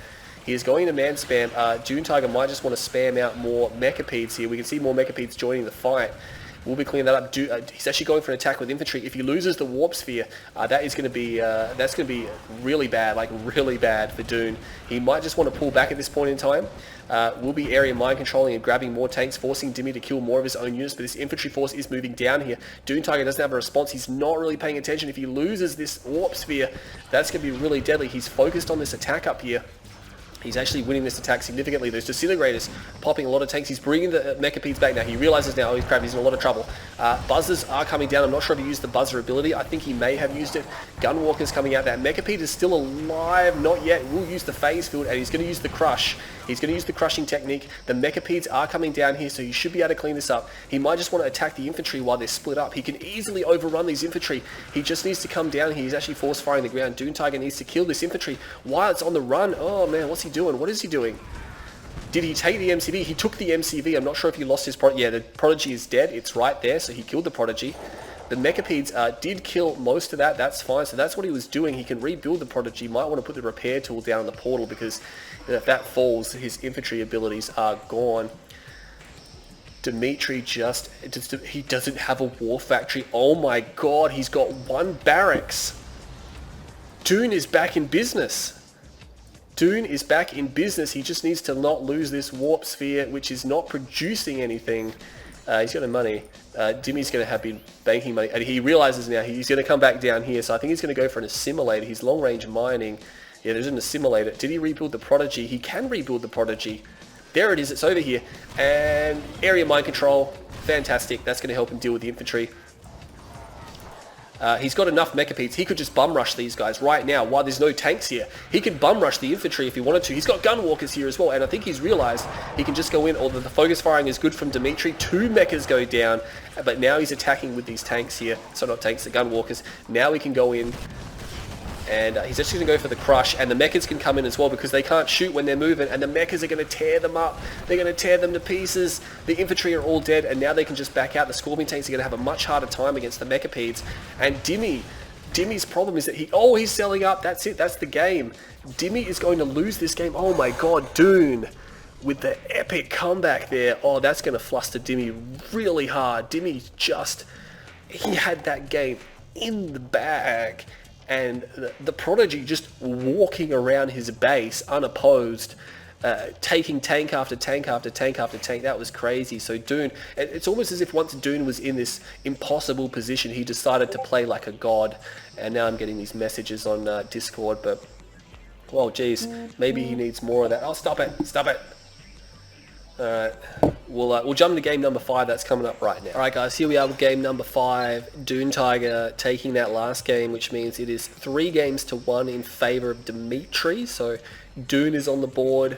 He is going into man spam. DuneTiger might just want to spam out more Mechapedes here. We can see more Mechapedes joining the fight. We'll be cleaning that up. He's actually going for an attack with infantry. If he loses the warp sphere, that is going to be really bad, like really bad for Dune. He might just want to pull back at this point in time. We'll be area mind controlling and grabbing more tanks, forcing Dimmy to kill more of his own units. But this infantry force is moving down here. DuneTiger doesn't have a response. He's not really paying attention. If he loses this warp sphere, that's going to be really deadly. He's focused on this attack up here. He's actually winning this attack significantly. There's disintegrators popping a lot of tanks. He's bringing the Mechapedes back now. He realizes now, oh, he's crap, he's in a lot of trouble. Buzzers are coming down. I'm not sure if he used the buzzer ability. I think he may have used it. Gunwalker's coming out. That Mechapede is still alive. Not yet. We'll use the phase field, and he's going to use the crush. He's going to use the crushing technique. The Mechapedes are coming down here, so he should be able to clean this up. He might just want to attack the infantry while they're split up. He can easily overrun these infantry. He just needs to come down here. He's actually force firing the ground. DuneTiger needs to kill this infantry while it's on the run. Oh man, what's he doing? What is he doing? Did he take the MCV? He took the MCV. I'm not sure if he lost his Prodigy. Yeah, the Prodigy is dead. It's right there, so he killed the Prodigy. The Mechapedes did kill most of that. That's fine. So that's what he was doing. He can rebuild the Prodigy. Might want to put the repair tool down in the portal because if that falls, his infantry abilities are gone. Dimitery he doesn't have a war factory. Oh my god, he's got 1 barracks. Dune is back in business. Dune is back in business. He just needs to not lose this warp sphere, which is not producing anything. He's got no money. Dimmy's going to have been banking money. And he realizes now he's going to come back down here. So I think he's going to go for an assimilator. He's long-range mining. Yeah, there's an assimilator. Did he rebuild the Prodigy? He can rebuild the Prodigy. There it is. It's over here. And area mind control. Fantastic. That's going to help him deal with the infantry. He's got enough Mechapedes. He could just bum rush these guys right now while there's no tanks here. He can bum rush the infantry if he wanted to. He's got gunwalkers here as well, and I think he's realized he can just go in, although the focus firing is good from Dimitery. 2 mechas go down, but now he's attacking with these tanks here. So not tanks, the gunwalkers. Now he can go in, and he's actually going to go for the crush, and the mechas can come in as well because they can't shoot when they're moving, and the mechas are going to tear them up. They're going to tear them to pieces. The infantry are all dead, and now they can just back out. The Scorpion tanks are going to have a much harder time against the Mechapedes. And Dimmy's problem is that he's selling up. That's it. That's the game. Dimmy is going to lose this game. Oh my god, Dune with the epic comeback there. Oh, that's going to fluster Dimmy really hard. Dimmy he had that game in the bag. And the Prodigy just walking around his base unopposed, taking tank after tank after tank after tank. That was crazy. So Dune, it's almost as if once Dune was in this impossible position, he decided to play like a god. And now I'm getting these messages on Discord, but, well, geez, maybe he needs more of that. Oh, stop it. Stop it. Alright, we'll jump into game number 5. That's coming up right now. Alright guys, here we are with game number 5. DuneTiger taking that last game, which means it is 3-1 in favour of Dimitery. So Dune is on the board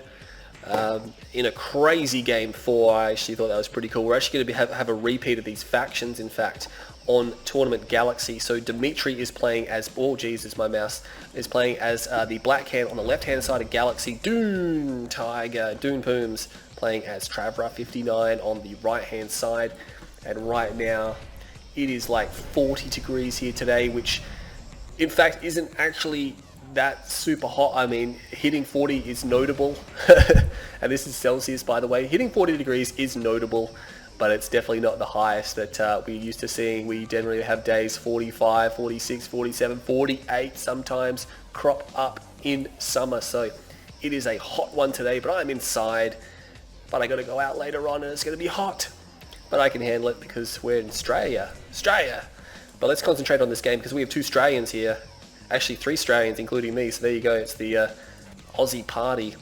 in a crazy game 4. I actually thought that was pretty cool. We're actually going to have a repeat of these factions, in fact, on Tournament Galaxy. So Dimitery is playing as, oh Jesus, my mouse, is playing as the Black Hand on the left-hand side of Galaxy. DuneTiger, Dune Pooms, playing as Travra 59 on the right-hand side. And right now, it is like 40 degrees here today, which in fact isn't actually that super hot. I mean, hitting 40 is notable. And this is Celsius, by the way. Hitting 40 degrees is notable. but it's definitely not the highest that we're used to seeing. We generally have days 45, 46, 47, 48 sometimes crop up in summer. So it is a hot one today, but I'm inside. But I got to go out later on and it's going to be hot. But I can handle it because we're in Australia. But let's concentrate on this game because we have 2 Australians here. Actually 3 Australians, including me. So there you go. It's the Aussie party.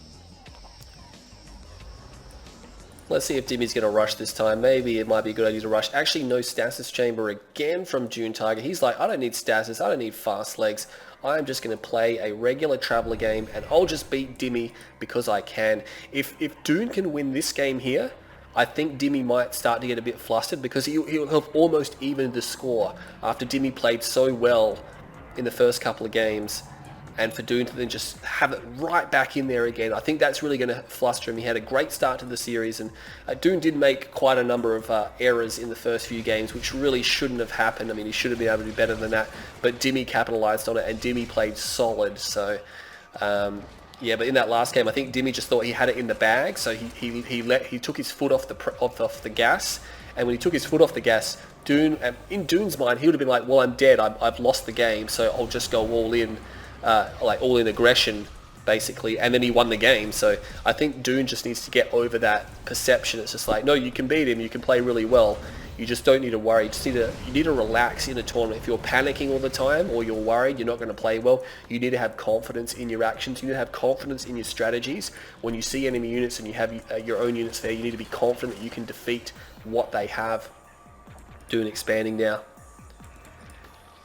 Let's see if Dimmy's going to rush this time. Maybe it might be a good idea to rush. Actually, no stasis chamber again from DuneTiger. He's like, I don't need stasis. I don't need fast legs. I'm just going to play a regular Traveller game, and I'll just beat Dimmy because I can. If Dune can win this game here, I think Dimmy might start to get a bit flustered because he'll have almost evened the score after Dimmy played so well in the first couple of games. And for Dune to then just have it right back in there again, I think that's really going to fluster him. He had a great start to the series, and Dune did make quite a number of errors in the first few games, which really shouldn't have happened. I mean, he should have been able to do better than that, but Dimmy capitalized on it, and Dimmy played solid. So, yeah, but in that last game, I think Dimmy just thought he had it in the bag, so he took his foot off the gas, and when he took his foot off the gas, Dune, in Dune's mind, he would have been like, well, I'm dead. I've lost the game, so I'll just go all in. Like all in aggression basically, and then he won the game. So I think Dune just needs to get over that perception. It's just like, no, you can beat him, you can play really well, you just don't need to worry. You need to relax in a tournament. If you're panicking all the time or you're worried you're not going to play well, you need to have confidence in your actions. You need to have confidence in your strategies. When you see enemy units and you have your own units there, you need to be confident that you can defeat what they have. Dune expanding now.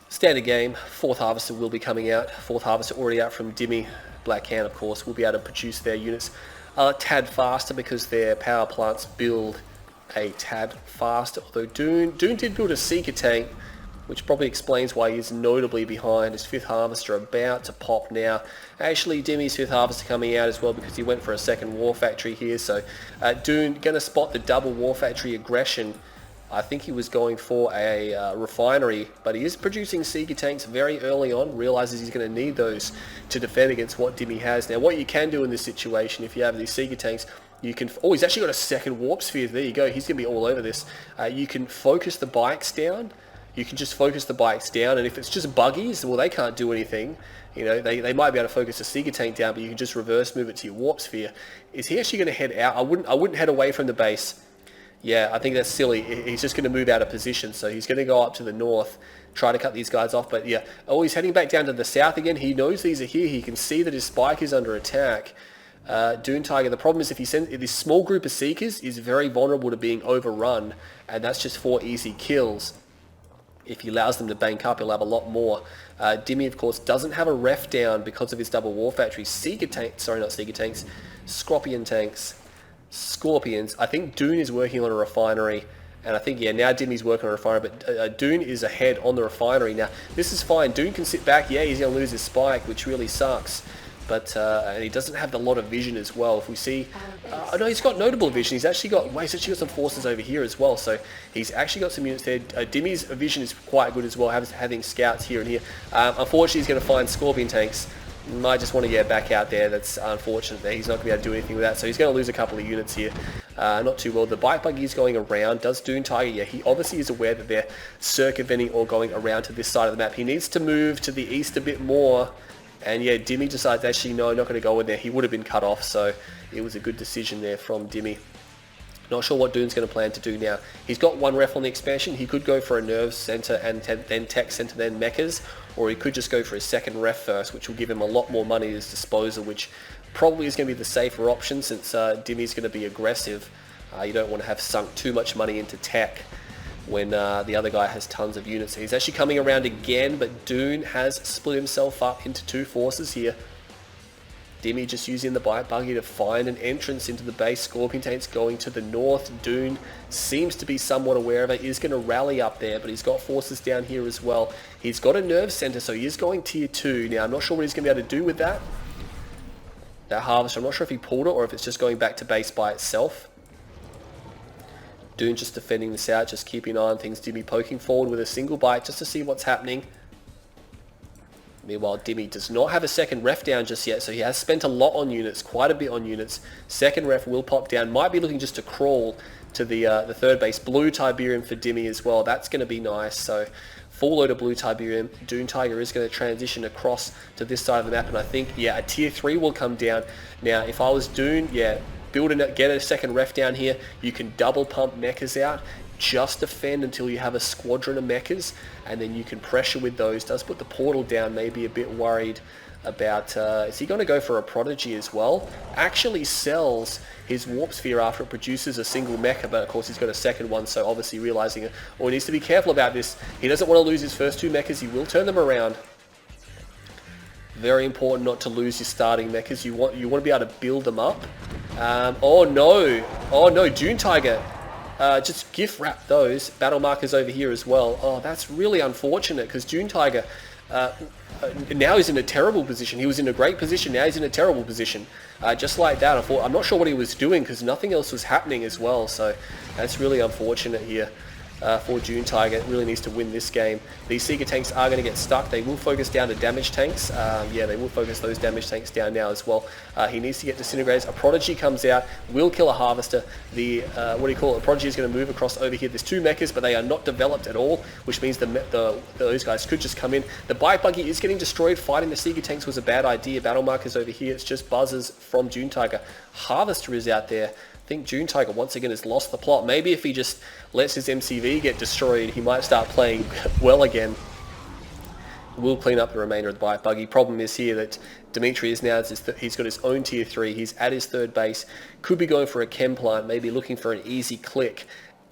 Standard game, 4th Harvester will be coming out. 4th Harvester already out from Dimmy. Black Hand, of course, will be able to produce their units a tad faster because their power plants build a tad faster. Although Dune did build a Seeker tank, which probably explains why he's notably behind. His 5th Harvester about to pop now. Actually, Dimmy's 5th Harvester coming out as well because he went for a second War Factory here. So Dune going to spot the double War Factory aggression. I think he was going for a refinery, but he is producing Seeker tanks very early on, realizes he's going to need those to defend against what Dimmy has. Now, what you can do in this situation, if you have these Seeker tanks, you can... Oh, he's actually got a second Warp Sphere. There you go. He's going to be all over this. You can focus the bikes down. You can just focus the bikes down, and if it's just buggies, well, they can't do anything. You know, they might be able to focus a Seeker tank down, but you can just reverse move it to your Warp Sphere. Is he actually going to head out? I wouldn't head away from the base. Yeah, I think that's silly. He's just going to move out of position, so he's going to go up to the north, try to cut these guys off. But yeah, oh, he's heading back down to the south again. He knows these are here. He can see that his spike is under attack. DuneTiger, the problem is if this small group of Seekers is very vulnerable to being overrun, and that's just 4 easy kills. If he allows them to bank up, he'll have a lot more. Dimmy, of course, doesn't have a ref down because of his double War Factory. Scorpion tanks. Scorpions. I think Dune is working on a refinery, and I think, yeah, now Dimmy's working on a refinery, but Dune is ahead on the refinery. Now, this is fine. Dune can sit back. Yeah, he's going to lose his spike, which really sucks, but and he doesn't have a lot of vision as well. If we see... no, he's got notable vision. He's actually got some forces over here as well, so he's actually got some units there. Dimmy's vision is quite good as well, having scouts here and here. Unfortunately, he's going to find Scorpion tanks. Might just want to get back out there. That's unfortunate that he's not going to be able to do anything with that. So he's going to lose a couple of units here. Not too well. The bike buggy is going around. Does DuneTiger? Yeah, he obviously is aware that they're circumventing or going around to this side of the map. He needs to move to the east a bit more. And yeah, Dimmy decides, actually, no, I'm not going to go in there. He would have been cut off. So it was a good decision there from Dimmy. Not sure what Dune's going to plan to do now. He's got 1 ref on the expansion. He could go for a nerve center and then tech center, then mechas, or he could just go for his second ref first, which will give him a lot more money at his disposal, which probably is going to be the safer option since Dimmy's going to be aggressive. You don't want to have sunk too much money into tech when the other guy has tons of units. So he's actually coming around again, but Dune has split himself up into 2 forces here. Dimmy just using the bike buggy to find an entrance into the base. Scorpion tanks going to the north. Dune seems to be somewhat aware of it. He's going to rally up there, but he's got forces down here as well. He's got a nerve center, so he is going tier 2. Now, I'm not sure what he's going to be able to do with that. That harvester, I'm not sure if he pulled it or if it's just going back to base by itself. Dune just defending this out, just keeping an eye on things. Dimmy poking forward with a single bite just to see what's happening. Meanwhile, Dimmy does not have a second ref down just yet, so he has spent a lot on units, quite a bit on units. Second ref will pop down, might be looking just to crawl to the third base. Blue Tiberium for Dimmy as well. That's going to be nice. So full load of blue Tiberium. DuneTiger is going to transition across to this side of the map, and I think, yeah, a tier 3 will come down. Now, if I was Dune, yeah, get a second ref down here. You can double pump mechas out. Just defend until you have a squadron of mechas, and then you can pressure with those. Does put the portal down, maybe a bit worried about, is he going to go for a Prodigy as well? Actually sells his Warp Sphere after it produces a single mecha, but of course he's got a second one, so obviously realizing it. He needs to be careful about this. He doesn't want to lose his first two mechas. He will turn them around. Very important not to lose your starting mechas. You want to be able to build them up. Oh no, DuneTiger. Just gift wrap those battle markers over here as well. Oh, that's really unfortunate, because DuneTiger now he's in a terrible position. He was in a great position, now he's in a terrible position. Just like that, I'm not sure what he was doing, because nothing else was happening as well, so that's really unfortunate here. For DuneTiger, really needs to win this game. These Seeker tanks are going to get stuck. They will focus down to damage tanks. Yeah, they will focus those damage tanks down now as well. He needs to get disintegrators. A Prodigy comes out, will kill a Harvester. The what do you call it? A Prodigy is going to move across over here. There's two mechas, but they are not developed at all, which means those guys could just come in. The bike buggy is getting destroyed. Fighting the Seeker tanks was a bad idea. Battle markers over here. It's just buzzers from DuneTiger. Harvester is out there. I think DuneTiger once again has lost the plot. Maybe if he just lets his MCV get destroyed, he might start playing well again. We'll clean up the remainder of the bike buggy. Problem is here that Dimitery is now, he's got his own tier 3. He's at his third base. Could be going for a chem plant, maybe looking for an easy click.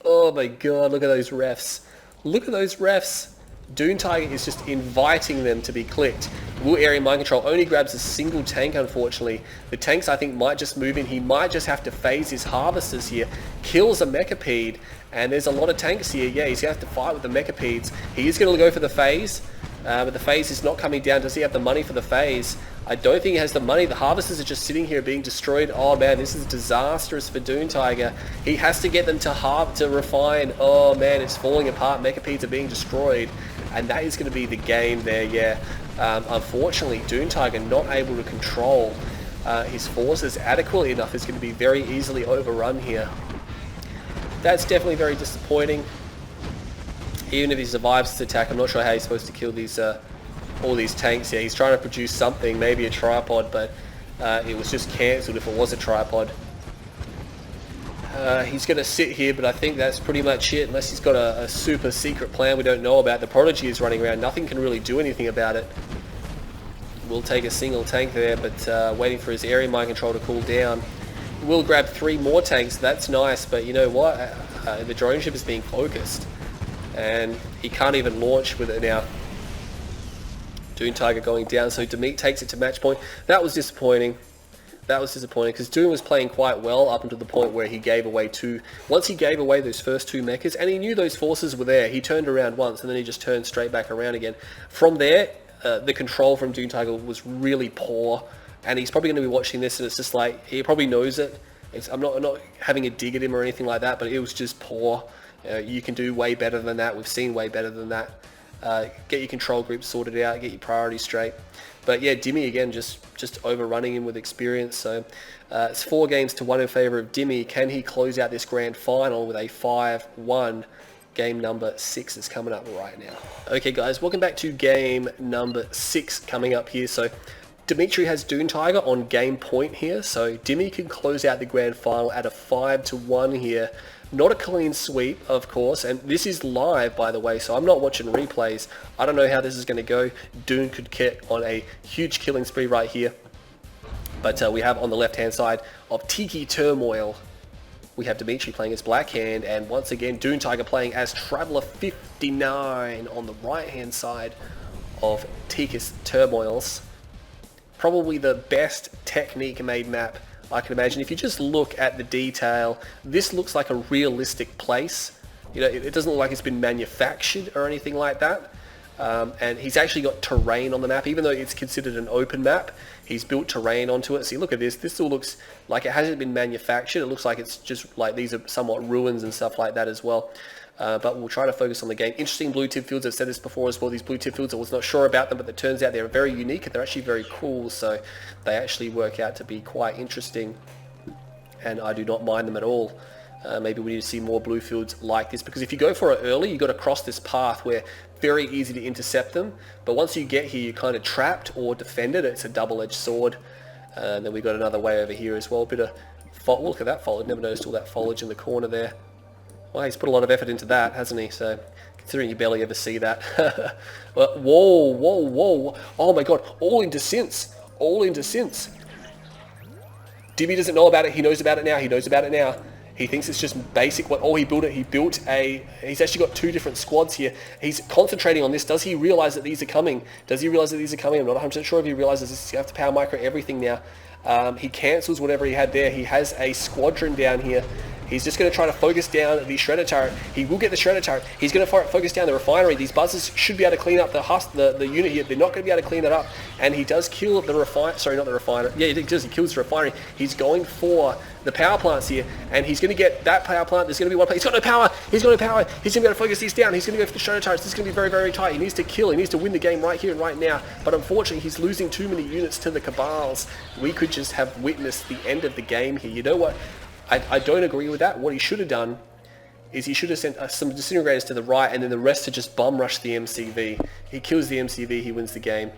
Oh my god, look at those refs. Look at those refs. DuneTiger is just inviting them to be clicked. Will area mind control only grabs a single tank, unfortunately. The tanks, I think, might just move in. He might just have to phase his harvesters here. Kills a Mechapede, and there's a lot of tanks here. Yeah, he's going to have to fight with the Mechapedes. He is going to go for the phase, but the phase is not coming down. Does he have the money for the phase? I don't think he has the money. The harvesters are just sitting here being destroyed. Oh man, this is disastrous for DuneTiger. He has to get them to refine. Oh man, it's falling apart. Mechapedes are being destroyed. And that is going to be the game there, yeah. Unfortunately, DuneTiger not able to control his forces adequately enough is going to be very easily overrun here. That's definitely very disappointing. Even if he survives this attack, I'm not sure how he's supposed to kill these all these tanks. Yeah, he's trying to produce something, maybe a tripod, but it was just cancelled if it was a tripod. He's going to sit here, but I think that's pretty much it, unless he's got a super secret plan we don't know about. The Prodigy is running around. Nothing can really do anything about it. We'll take a single tank there, but waiting for his area mind control to cool down. We'll grab 3 more tanks. That's nice, but you know what? The drone ship is being focused, and he can't even launch with it now. DuneTiger going down, so Dimit takes it to match point. That was disappointing. That was disappointing, because Dune was playing quite well up until the point where he gave away once he gave away those first 2 mechas, and he knew those forces were there. He turned around once, and then he just turned straight back around again. From there, the control from DuneTiger was really poor, and he's probably going to be watching this, and it's just like, he probably knows it. I'm not having a dig at him or anything like that, but it was just poor. You can do way better than that. We've seen way better than that. Get your control group sorted out, get your priorities straight. But yeah, Dimmy again, just overrunning him with experience. So it's 4 games to 1 in favour of Dimmy. Can he close out this grand final with a 5-1? Game number 6 is coming up right now. Okay guys, welcome back to game number 6 coming up here. So Dimitery has DuneTiger on game point here. So Dimmy can close out the grand final at a 5-1 here. Not a clean sweep, of course, and this is live, by the way, so I'm not watching replays. I don't know how this is going to go. Dune could get on a huge killing spree right here. But we have on the left-hand side of Tiki Turmoil, we have Dimitery playing as Black Hand, and once again, DuneTiger playing as Traveler 59 on the right-hand side of Tiki's Turmoils. Probably the best technique-made map I can imagine. If you just look at the detail, this looks like a realistic place. You know, it doesn't look like it's been manufactured or anything like that. And he's actually got terrain on the map, even though it's considered an open map. He's built terrain onto it. See, look at this. This still looks like it hasn't been manufactured. It looks like it's just like these are somewhat ruins and stuff like that as well. But we'll try to focus on the game. Interesting blue tip fields. I've said this before as well. These blue tip fields, I was not sure about them, but it turns out they're very unique and they're actually very cool. So they actually work out to be quite interesting, and I do not mind them at all. Maybe we need to see more blue fields like this, because if you go for it early, you've got to cross this path where very easy to intercept them. But once you get here, you're kind of trapped or defended. It's a double-edged sword. And then we've got another way over here as well. A bit of look at that foliage. Never noticed all that foliage in the corner there. Well, he's put a lot of effort into that, hasn't he? So, considering you barely ever see that. Whoa, whoa, whoa. Oh my god, all into synths. All into synths. Dimmy doesn't know about it. He knows about it now. He knows about it now. He thinks it's just basic. Oh, he built it. He built a... He's actually got 2 different squads here. He's concentrating on this. Does he realize that these are coming? Does he realize that these are coming? I'm not 100% sure if he realizes this. You have to power micro everything now. He cancels whatever he had there. He has a squadron down here. He's just going to try to focus down the shredder turret. He will get the shredder turret. He's going to focus down the refinery. These buzzers should be able to clean up the unit here. They're not going to be able to clean it up. And he does kill the Sorry, not the refiner. Yeah, he does. He kills the refinery. He's going for the power plants here. And he's going to get that power plant. There's going to be one place. He's got no power. He's got no power. He's going to be able to focus these down. He's going to go for the shredder turrets. This is going to be very, very tight. He needs to kill. He needs to win the game right here and right now. But unfortunately, he's losing too many units to the Cabals. We could just have witnessed the end of the game here. You know what? I don't agree with that. What he should have done is he should have sent some disintegrators to the right and then the rest to just bum rush the MCV. He kills the MCV, he wins the game.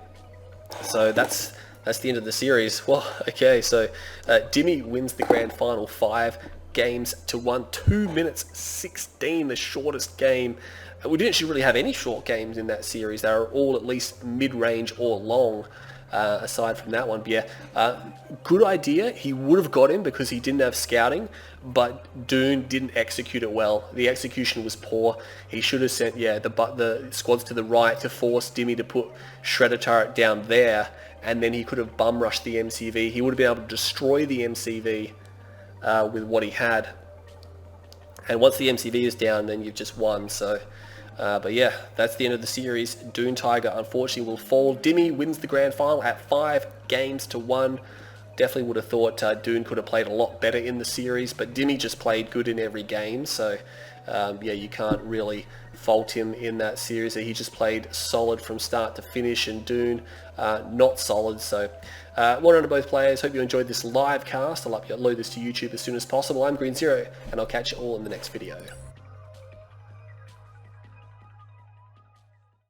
So that's the end of the series. Well, okay, so Dimmy wins the grand final 5 games to 1. 2 minutes 16, the shortest game. We didn't actually really have any short games in that series. They were all at least mid-range or long. Aside from that one, but yeah, good idea. He would have got him because he didn't have scouting, but Dune didn't execute it well. The execution was poor. He should have sent, yeah, the squads to the right to force Dimmy to put Shredder turret down there, and then he could have bum rushed the MCV. He would have been able to destroy the MCV with what he had. And once the MCV is down, then you've just won. So. But yeah, that's the end of the series. DuneTiger unfortunately will fall. Dimmy wins the grand final at 5 games to 1. Definitely would have thought Dune could have played a lot better in the series, but Dimmy just played good in every game. So yeah, you can't really fault him in that series. He just played solid from start to finish, and Dune not solid. So well done to both players. Hope you enjoyed this live cast. I'll upload this to YouTube as soon as possible. I'm Green Zero, and I'll catch you all in the next video.